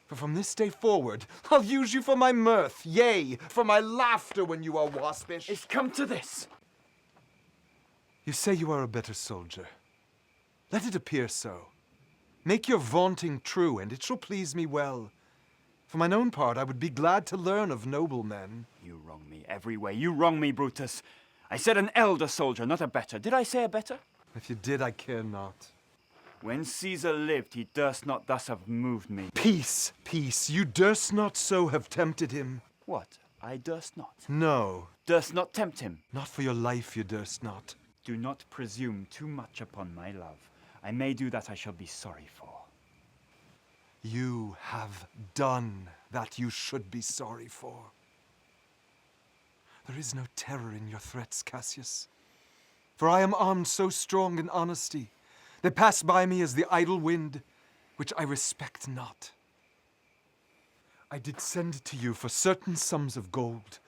For from this day forward, I'll use you for my mirth, yea, for my laughter when you are waspish. It's come to this. You say you are a better soldier. Let it appear so. Make your vaunting true, and it shall please me well. For mine own part, I would be glad to learn of noble men. You wrong me every way. You wrong me, Brutus. I said an elder soldier, not a better. Did I say a better? If you did, I care not. When Caesar lived, he durst not thus have moved me. Peace, peace. You durst not so have tempted him. What? I durst not? No. Durst not tempt him? Not for your life you durst not. Do not presume too much upon my love. I may do that I shall be sorry for. You have done that you should be sorry for. There is no terror in your threats, Cassius. For I am armed so strong in honesty. They pass by me as the idle wind, which I respect not. I did send to you for certain sums of gold,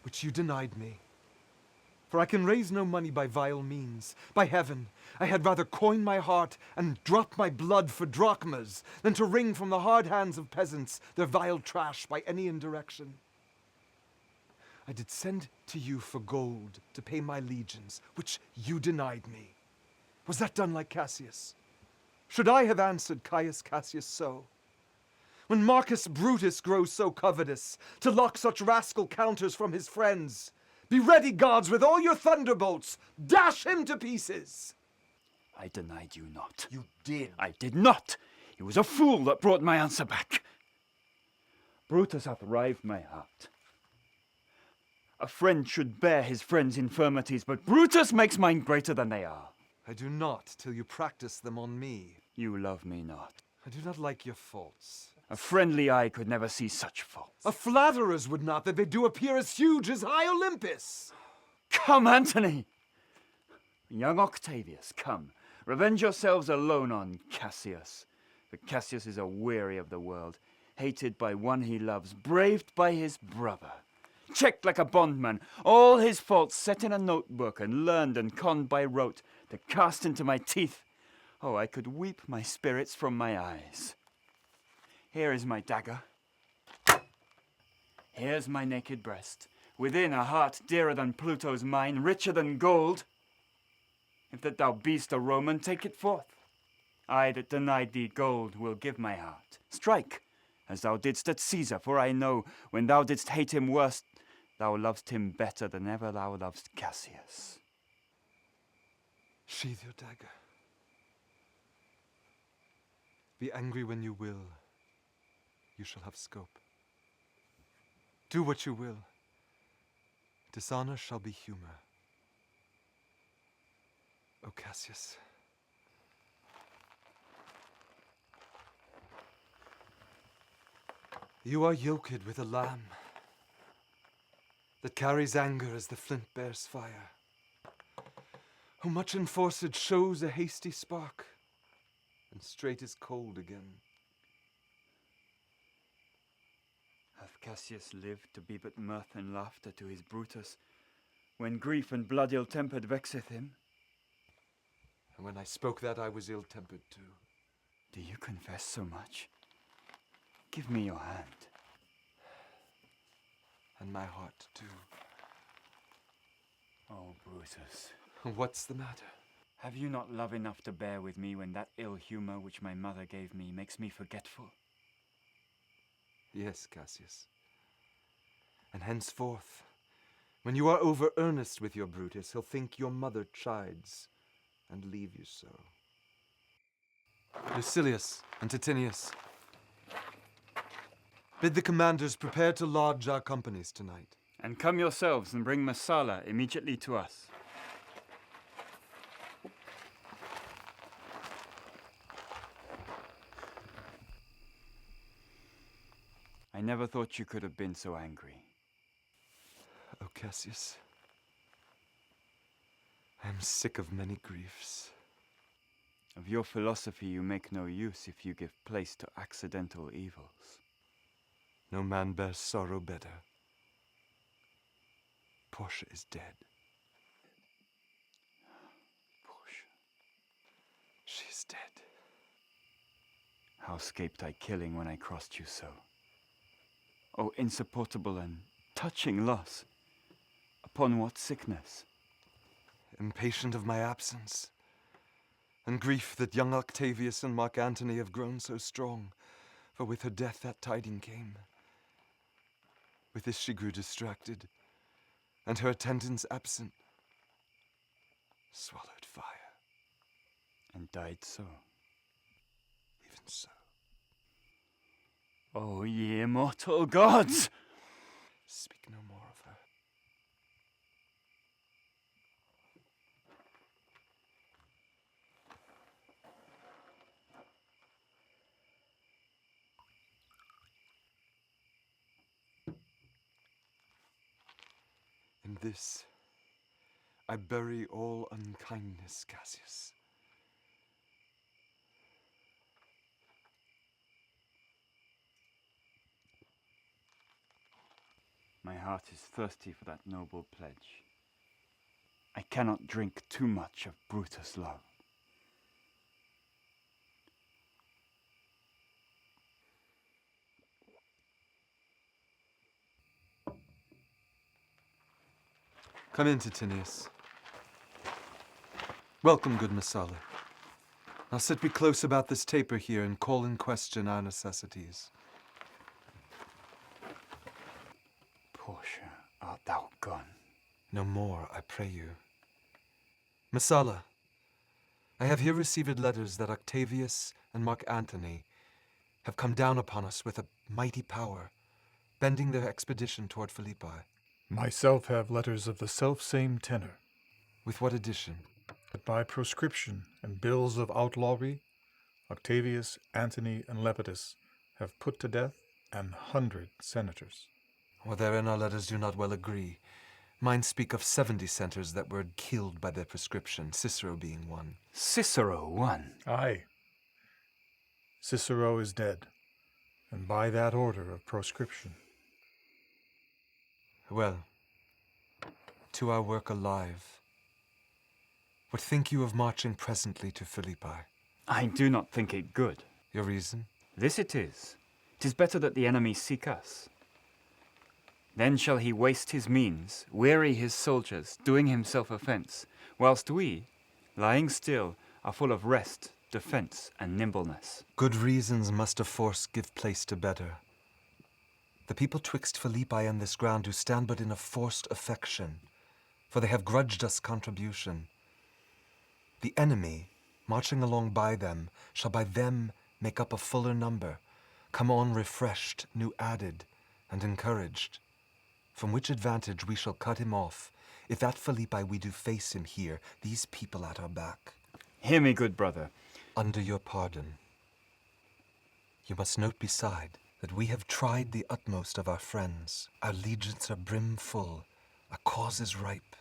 which you denied me. For I can raise no money by vile means. By heaven, I had rather coin my heart and drop my blood for drachmas than to wring from the hard hands of peasants their vile trash by any indirection. I did send to you for gold to pay my legions, which you denied me. Was that done like Cassius? Should I have answered Caius Cassius so? When Marcus Brutus grows so covetous, to lock such rascal counters from his friends, be ready, gods, with all your thunderbolts! Dash him to pieces! I denied you not. You did. I did not! It was a fool that brought my answer back. Brutus hath rived my heart. A friend should bear his friend's infirmities, but Brutus makes mine greater than they are. I do not till you practice them on me. You love me not. I do not like your faults. A friendly eye could never see such faults. A flatterer's would not, that they do appear as huge as high Olympus. Come, Antony! Young Octavius, come. Revenge yourselves alone on Cassius. For Cassius is a weary of the world, hated by one he loves, braved by his brother. Checked like a bondman, all his faults set in a notebook and learned and conned by rote to cast into my teeth. Oh, I could weep my spirits from my eyes. Here is my dagger. Here's my naked breast. Within a heart dearer than Pluto's mine, richer than gold. If that thou beest a Roman, take it forth. I that denied thee gold will give my heart. Strike, as thou didst at Caesar, for I know, when thou didst hate him worst, thou lovest him better than ever thou lovest Cassius. Sheathe your dagger. Be angry when you will. You shall have scope. Do what you will. Dishonor shall be humor. O Cassius. You are yoked with a lamb that carries anger as the flint bears fire, who much enforced shows a hasty spark, and straight is cold again. Hath Cassius lived to be but mirth and laughter to his Brutus, when grief and blood ill-tempered vexeth him? And when I spoke that, I was ill-tempered too. Do you confess so much? Give me your hand. And my heart too. Oh, Brutus. What's the matter? Have you not love enough to bear with me when that ill humor which my mother gave me makes me forgetful? Yes, Cassius. And henceforth, when you are over earnest with your Brutus, he'll think your mother chides, and leave you so. Lucilius and Titinius, bid the commanders prepare to lodge our companies tonight. And come yourselves and bring Messala immediately to us. I never thought you could have been so angry. O Cassius, I am sick of many griefs. Of your philosophy you make no use if you give place to accidental evils. No man bears sorrow better. Portia is dead. Portia. She is dead. How escaped I killing when I crossed you so? O insupportable and touching loss! Upon what sickness? Impatient of my absence, and grief that young Octavius and Marc Anthony have grown so strong, for with her death that tiding came. With this she grew distracted, and her attendants absent, swallowed fire. And died so? Even so. O ye immortal gods! Speak no more of her. In this I bury all unkindness, Cassius. My heart is thirsty for that noble pledge. I cannot drink too much of Brutus' love. Come in, Titinius. Welcome, good Messala. Now sit we close about this taper here and call in question our necessities. Portia, art thou gone? No more, I pray you. Messala, I have here received letters that Octavius and Marc Anthony have come down upon us with a mighty power, bending their expedition toward Philippi. Myself have letters of the self-same tenor. With what addition? That by proscription and bills of outlawry, Octavius, Antony, and Lepidus have put to death 100 senators. Well, therein our letters do not well agree. Mine speak of 70 senators that were killed by their prescription, Cicero being one. Cicero one? Aye. Cicero is dead, and by that order of proscription. Well, to our work alive. What think you of marching presently to Philippi? I do not think it good. Your reason? This it is. 'Tis better that the enemy seek us. Then shall he waste his means, weary his soldiers, doing himself offence, whilst we, lying still, are full of rest, defence, and nimbleness. Good reasons must of force give place to better. The people twixt Philippi and this ground do stand but in a forced affection, for they have grudged us contribution. The enemy, marching along by them, shall by them make up a fuller number, come on refreshed, new added, and encouraged. From which advantage we shall cut him off, if at Philippi we do face him here, these people at our back. Hear me, good brother. Under your pardon. You must note beside that we have tried the utmost of our friends. Our legions are brimful, our cause is ripe.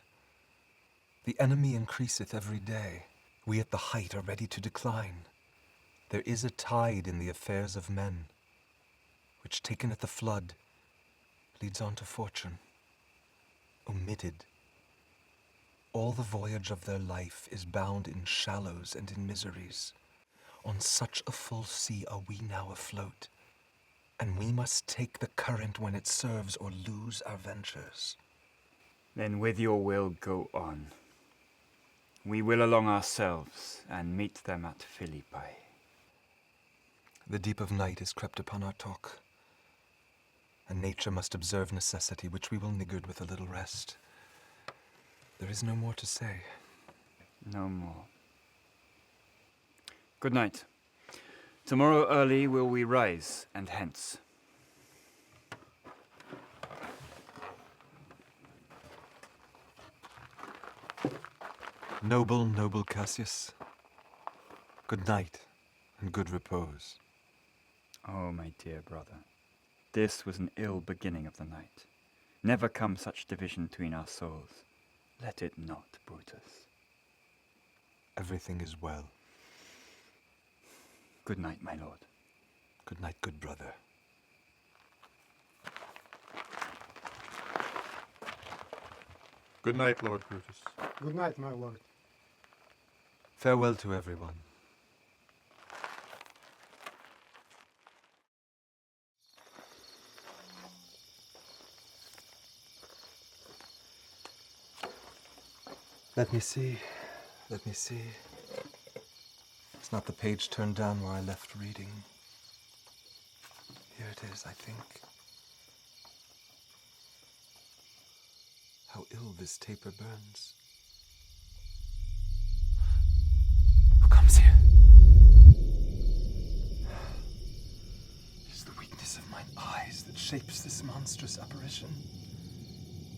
The enemy increaseth every day. We at the height are ready to decline. There is a tide in the affairs of men, which taken at the flood, leads on to fortune. Omitted, all the voyage of their life is bound in shallows and in miseries. On such a full sea are we now afloat, and we must take the current when it serves or lose our ventures. Then with your will go on. We will along ourselves and meet them at Philippi. The deep of night is crept upon our talk, and nature must observe necessity, which we will niggard with a little rest. There is no more to say. No more. Good night. Tomorrow early will we rise, and hence. Noble, noble Cassius. Good night, and good repose. Oh, my dear brother, this was an ill beginning of the night. Never come such division between our souls. Let it not, Brutus. Everything is well. Good night, my lord. Good night, good brother. Good night, Lord Brutus. Good night, my lord. Farewell to everyone. Let me see. Let me see. It's not the page turned down where I left reading. Here it is, I think. How ill this taper burns. Who comes here? It is the weakness of mine eyes that shapes this monstrous apparition.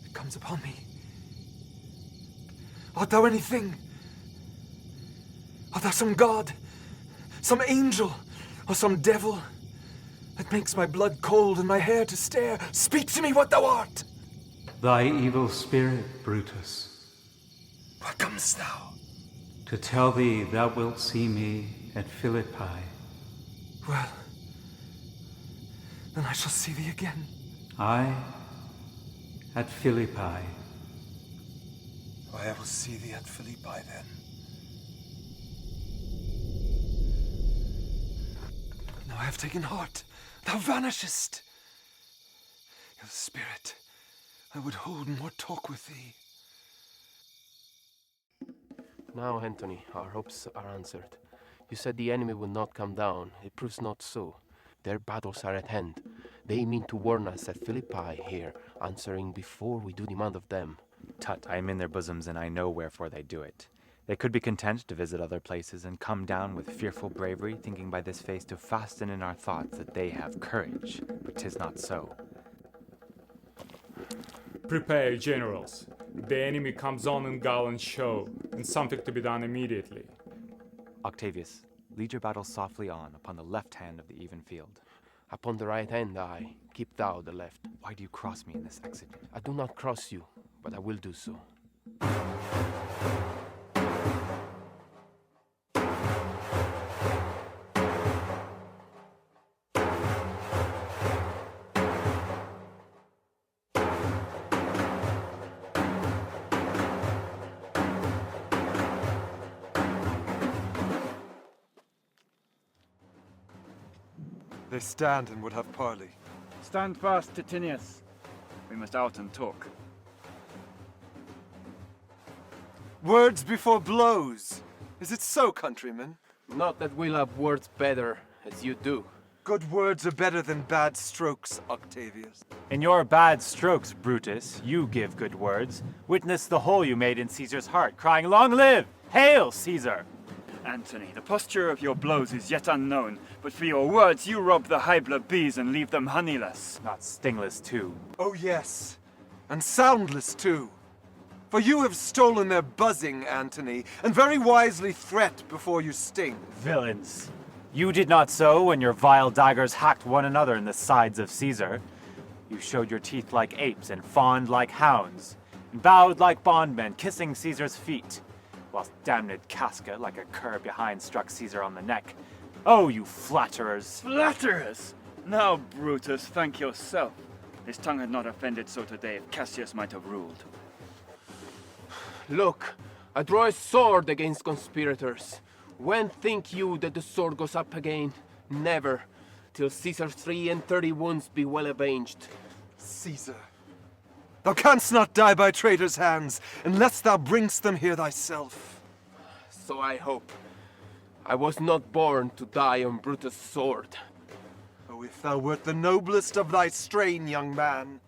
It comes upon me. Art thou anything? Art thou some god, some angel, or some devil that makes my blood cold and my hair to stare? Speak to me what thou art! Thy evil spirit, Brutus. What comest thou? To tell thee thou wilt see me at Philippi. Well, then I shall see thee again. Aye, at Philippi. I will see thee at Philippi then. Now I have taken heart. Thou vanishest. O spirit, I would hold more talk with thee. Now, Anthony, our hopes are answered. You said the enemy would not come down. It proves not so. Their battles are at hand. They mean to warn us at Philippi here, answering before we do demand of them. Tut, I am in their bosoms, and I know wherefore they do it. They could be content to visit other places and come down with fearful bravery, thinking by this face to fasten in our thoughts that they have courage, but 'tis not so. Prepare, generals. The enemy comes on in gallant show, and something to be done immediately. Octavius, lead your battle softly on upon the left hand of the even field. Upon the right hand, I. Keep thou the left. Why do you cross me in this exit? I do not cross you, but I will do so. They stand and would have parley. Stand fast, Titinius. We must out and talk. Words before blows. Is it so, countrymen? Not that we'll have words better, as you do. Good words are better than bad strokes, Octavius. In your bad strokes, Brutus, you give good words. Witness the hole you made in Caesar's heart, crying, "Long live! Hail, Caesar!" Anthony, the posture of your blows is yet unknown, but for your words you rob the high-blood bees and leave them honeyless. Not stingless, too. Oh, yes, and soundless, too. For you have stolen their buzzing, Antony, and very wisely threat before you sting. Villains! You did not so when your vile daggers hacked one another in the sides of Caesar. You showed your teeth like apes and fawned like hounds, and bowed like bondmen, kissing Caesar's feet, whilst damned Casca, like a cur behind, struck Caesar on the neck. Oh, you flatterers! Flatterers! Now, Brutus, thank yourself. His tongue had not offended so today if Cassius might have ruled. Look, I draw a sword against conspirators. When think you that the sword goes up again? Never, till Caesar's 33 wounds be well avenged. Caesar, thou canst not die by traitors' hands, unless thou bringst them here thyself. So I hope. I was not born to die on Brutus' sword. Oh, if thou wert the noblest of thy strain, young man,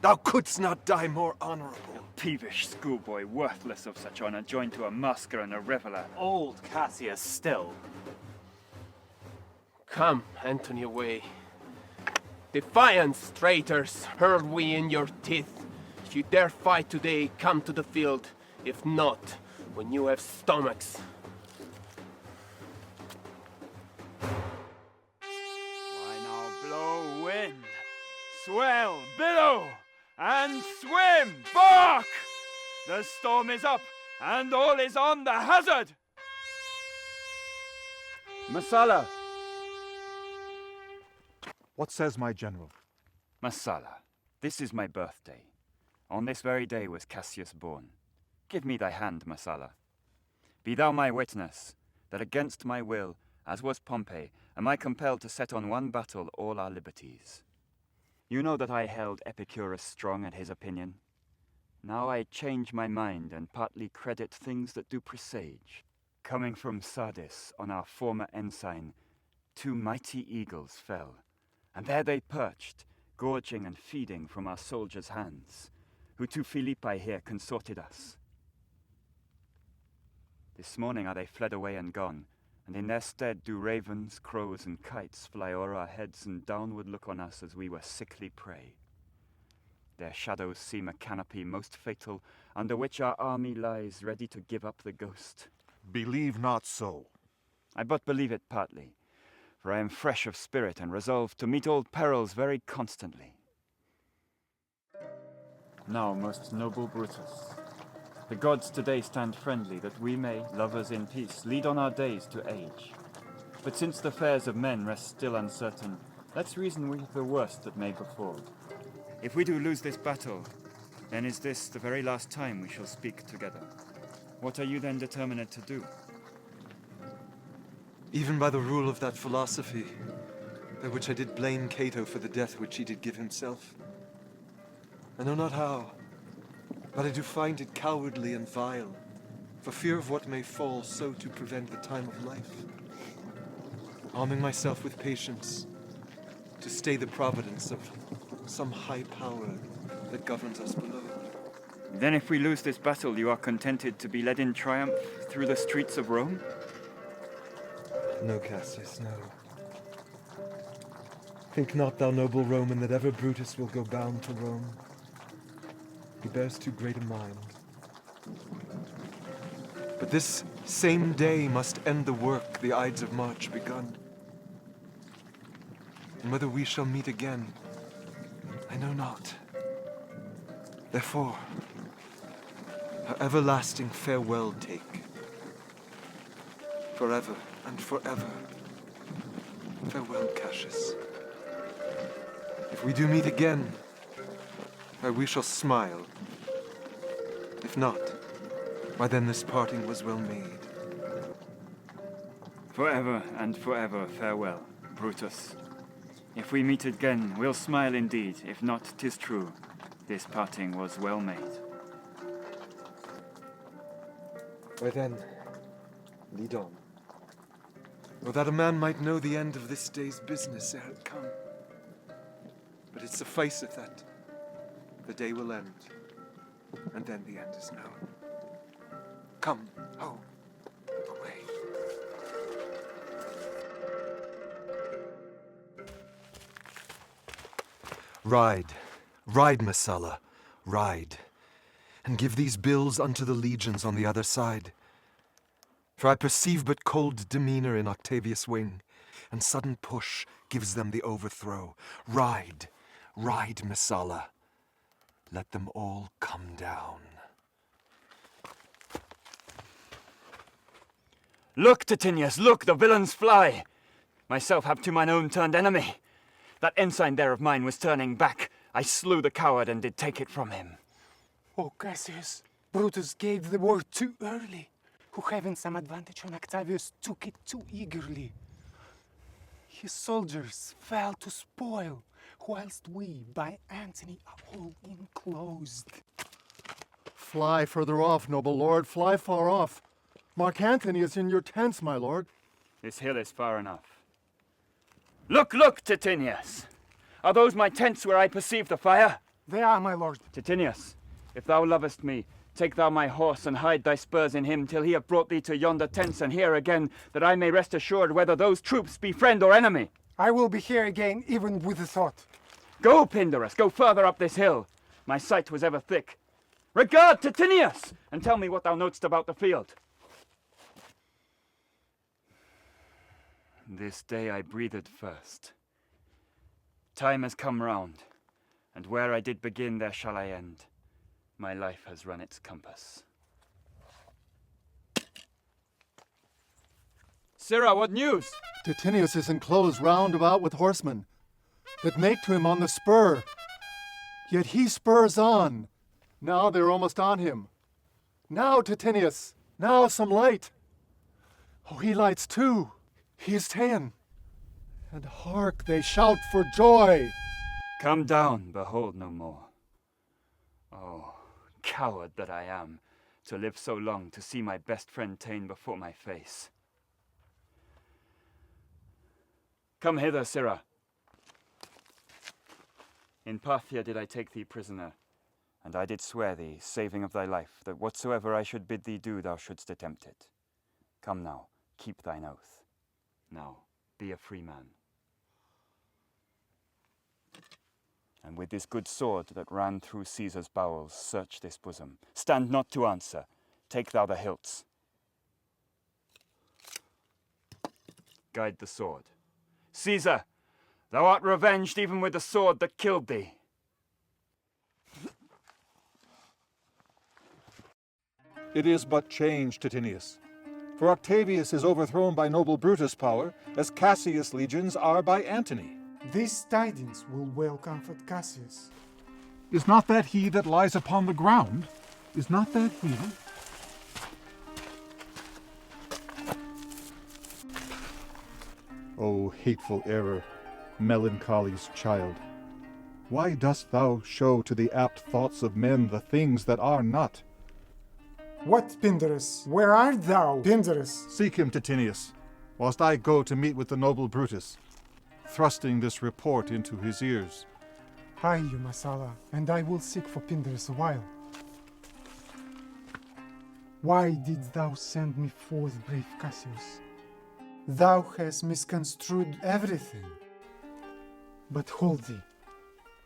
thou couldst not die more honorable. Peevish schoolboy, worthless of such honor, joined to a masker and a reveler. Old Cassius still. Come, Antony, away. Defiance, traitors, hurl we in your teeth. If you dare fight today, come to the field. If not, when you have stomachs. Why now blow wind, swell, billow, and swim, bark! The storm is up, and all is on the hazard! Messala! What says my general? Messala, this is my birthday. On this very day was Cassius born. Give me thy hand, Messala. Be thou my witness, that against my will, as was Pompey, am I compelled to set on one battle all our liberties. You know that I held Epicurus strong at his opinion. Now I change my mind and partly credit things that do presage. Coming from Sardis on our former ensign, 2 mighty eagles fell, and there they perched, gorging and feeding from our soldiers' hands, who to Philippi here consorted us. This morning are they fled away and gone, and in their stead do ravens, crows, and kites fly o'er our heads and downward look on us as we were sickly prey. Their shadows seem a canopy most fatal, under which our army lies ready to give up the ghost. Believe not so. I but believe it partly, for I am fresh of spirit and resolved to meet all perils very constantly. Now, most noble Brutus, the gods today stand friendly that we may, lovers in peace, lead on our days to age. But since the fares of men rest still uncertain, let's reason with the worst that may befall. If we do lose this battle, Then is this the very last time we shall speak together? What are you then determined to do? Even by the rule of that philosophy, by which I did blame Cato for the death which he did give himself. I know not how, but I do find it cowardly and vile, for fear of what may fall, so to prevent the time of life. Arming myself with patience, to stay the providence of some high power that governs us below. Then if we lose this battle, you are contented to be led in triumph through the streets of Rome? No, Cassius, no. Think not, thou noble Roman, that ever Brutus will go bound to Rome. He bears too great a mind. But this same day must end the work the Ides of March begun. And whether we shall meet again, I know not. Therefore, our everlasting farewell take. Forever and forever. Farewell, Cassius. If we do meet again, why we shall smile. If not, why then this parting was well made. Forever and forever farewell, Brutus. If we meet again, we'll smile indeed. If not, 'tis true. This parting was well made. Why then, lead on. Or that a man might know the end of this day's business ere it come. But it sufficeth that the day will end, and then the end is known. Come, ho, away. Ride, ride, Messala, ride, and give these bills unto the legions on the other side. For I perceive but cold demeanor in Octavius' wing, and sudden push gives them the overthrow. Ride, ride, Messala. Let them all come down. Look, Titinius, look, the villains fly! Myself have to mine own turned enemy. That ensign there of mine was turning back. I slew the coward and did take it from him. Oh, Cassius, Brutus gave the word too early. Who, having some advantage on Octavius, took it too eagerly. His soldiers fell to spoil, whilst we, by Antony, are all enclosed. Fly further off, noble lord, fly far off. Marc Anthony is in your tents, my lord. This hill is far enough. Look, look, Titinius! Are those my tents where I perceive the fire? They are, my lord. Titinius, if thou lovest me, take thou my horse and hide thy spurs in him till he have brought thee to yonder tents and here again, that I may rest assured whether those troops be friend or enemy. I will be here again, even with the thought. Go, Pindorus, go further up this hill. My sight was ever thick. Regard, Titinius, and tell me what thou knowest about the field. This day I breathed first. Time has come round, and where I did begin, there shall I end. My life has run its compass. Sirrah, what news? Titinius is enclosed round about with horsemen that make to him on the spur. Yet he spurs on. Now they're almost on him. Now, Titinius, now some light. Oh, he lights too. He is ta'en. And hark, they shout for joy. Come down, behold no more. Oh, coward that I am, to live so long to see my best friend ta'en before my face. Come hither, Sirrah. In Parthia did I take thee prisoner, and I did swear thee, saving of thy life, that whatsoever I should bid thee do, thou shouldst attempt it. Come now, keep thine oath. Now, be a free man. And with this good sword that ran through Caesar's bowels, search this bosom. Stand not to answer. Take thou the hilts. Guide the sword. Caesar, thou art revenged even with the sword that killed thee. It is but change, Titinius. For Octavius is overthrown by noble Brutus' power, as Cassius' legions are by Antony. These tidings will well comfort Cassius. Is not that he that lies upon the ground? Is not that he? O hateful error, melancholy's child, why dost thou show to the apt thoughts of men the things that are not? What, Pindarus? Where art thou, Pindarus? Seek him, Titinius, whilst I go to meet with the noble Brutus, thrusting this report into his ears. Hie you, Messala, and I will seek for Pindarus a while. Why didst thou send me forth, brave Cassius? Thou hast misconstrued everything. But hold thee.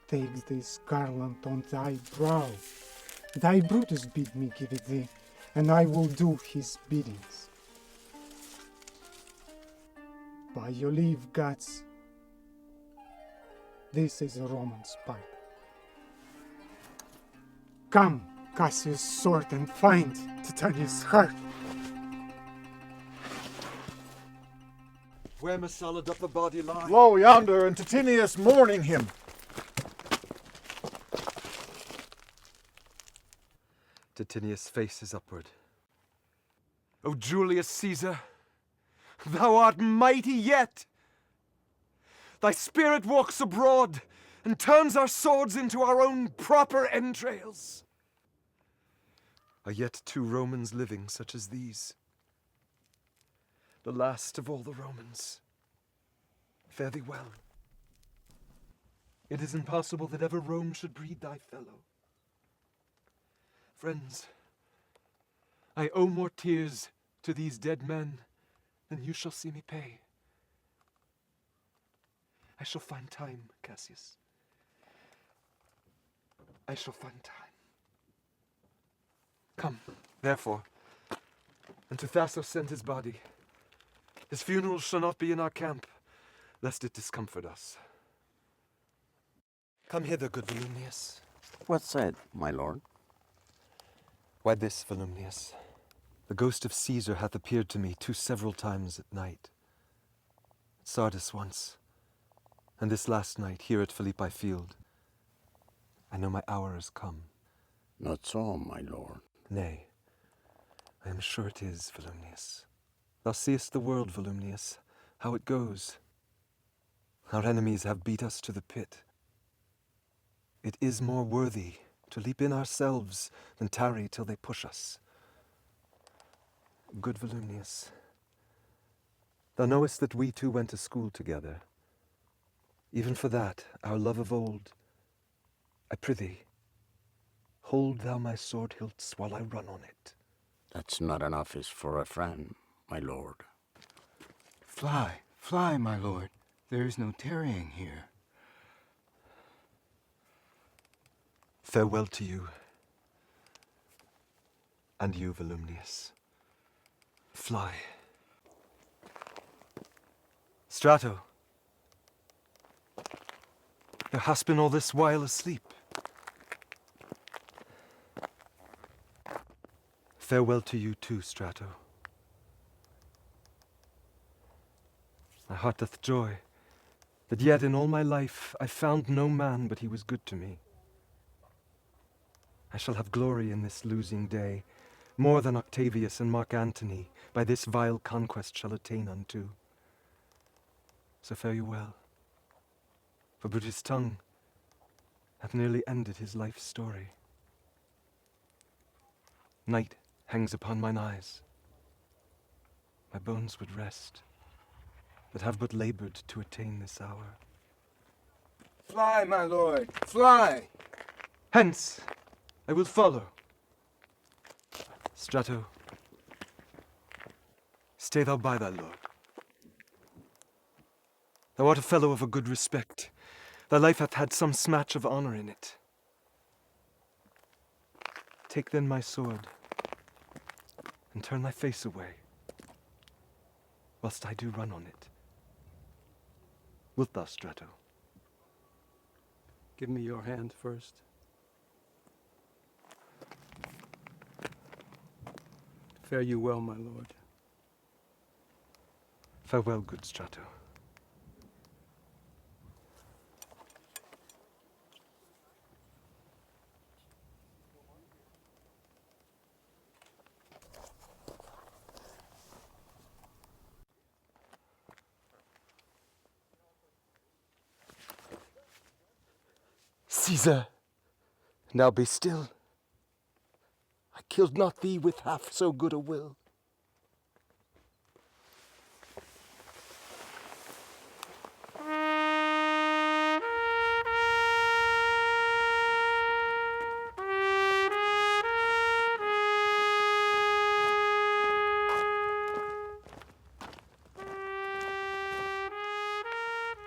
Take this garland on thy brow. Thy Brutus bid me give it thee, and I will do his biddings. By your leave, gods, this is a Roman's pipe. Come, Cassius' sword, and find Titanius' heart. Where Messala doth the body lie? Lo yonder, and Titinius mourning him. Titinius' face is upward. O Julius Caesar, thou art mighty yet! Thy spirit walks abroad and turns our swords into our own proper entrails. Are yet 2 Romans living such as these? The last of all the Romans. Fare thee well. It is impossible that ever Rome should breed thy fellow. Friends, I owe more tears to these dead men than you shall see me pay. I shall find time, Cassius. I shall find time. Come, therefore, and to Thasos send his body. His funeral shall not be in our camp, lest it discomfort us. Come hither, good Volumnius. What's said, my lord? Why this, Volumnius? The ghost of Caesar hath appeared to me 2 several times at night. At Sardis once, and this last night here at Philippi field. I know my hour is come. Not so, my lord. Nay, I am sure it is, Volumnius. Thou seest the world, Volumnius, how it goes. Our enemies have beat us to the pit. It is more worthy to leap in ourselves than tarry till they push us. Good Volumnius, thou knowest that we 2 went to school together. Even for that, our love of old, I prithee, hold thou my sword hilts while I run on it. That's not an office for a friend, my lord. Fly, fly, my lord. There is no tarrying here. Farewell to you, and you, Volumnius. Fly. Strato, thou hast been all this while asleep. Farewell to you too, Strato. My heart doth joy that yet in all my life I found no man but he was good to me. I shall have glory in this losing day, more than Octavius and Marc Anthony by this vile conquest shall attain unto. So fare you well, for Brutus' tongue hath nearly ended his life's story. Night hangs upon mine eyes. My bones would rest, that have but labored to attain this hour. Fly, my lord, fly! Hence, I will follow. Strato, stay thou by thy lord. Thou art a fellow of a good respect. Thy life hath had some smatch of honor in it. Take then my sword, and turn thy face away, whilst I do run on it. Wilt thou, Strato? Give me your hand first. Fare you well, my lord. Farewell, good Strato. Caesar, now be still. I killed not thee with half so good a will.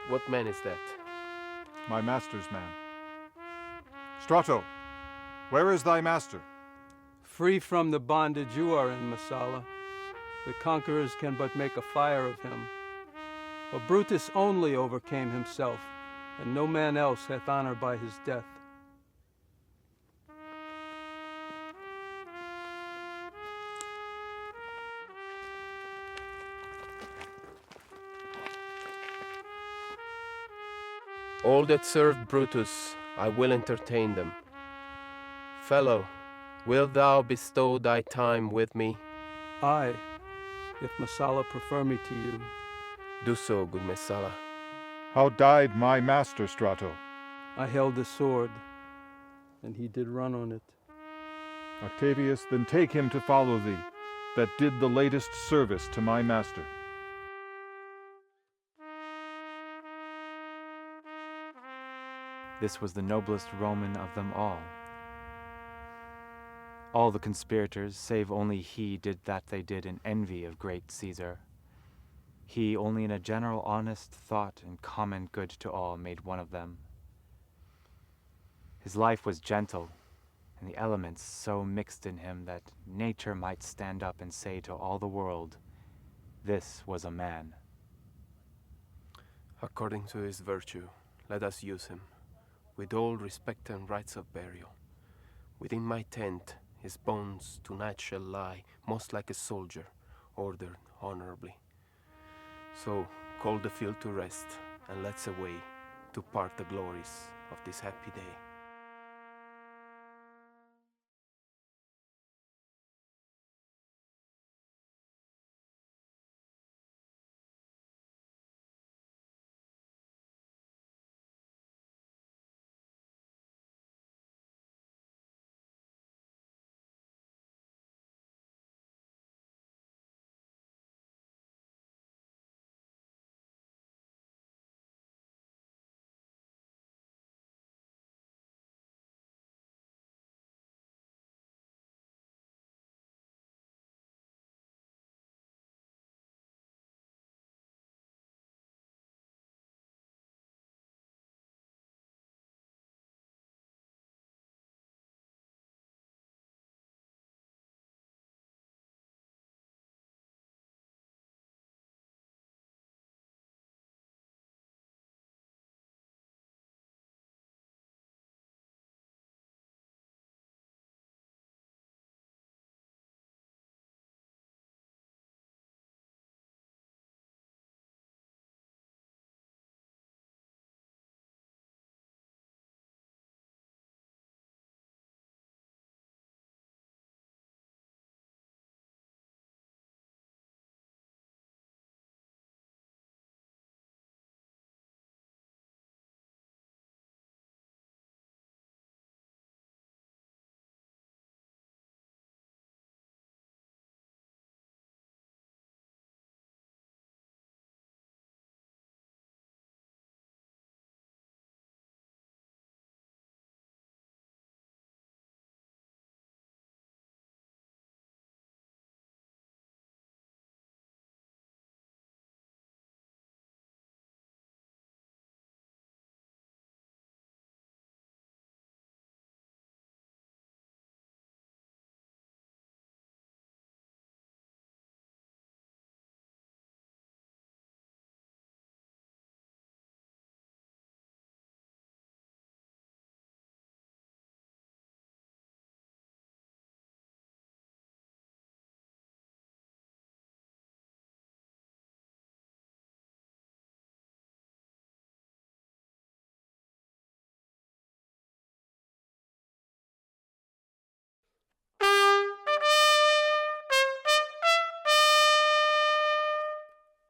What man is that? My master's man. Strato, where is thy master? Free from the bondage you are in, Messala. The conquerors can but make a fire of him. For Brutus only overcame himself, and no man else hath honor by his death. All that served Brutus, I will entertain them. Fellow, wilt thou bestow thy time with me? Aye, if Messala prefer me to you. Do so, good Messala. How died my master, Strato? I held the sword, and he did run on it. Octavius, then take him to follow thee, that did the latest service to my master. This was the noblest Roman of them all. All the conspirators, save only he, did that they did in envy of great Caesar. He only in a general honest thought and common good to all made one of them. His life was gentle, and the elements so mixed in him that nature might stand up and say to all the world, this was a man. According to his virtue, let us use him, with all respect and rites of burial. Within my tent, his bones tonight shall lie, most like a soldier, ordered honorably. So call the field to rest, and let's away to part the glories of this happy day.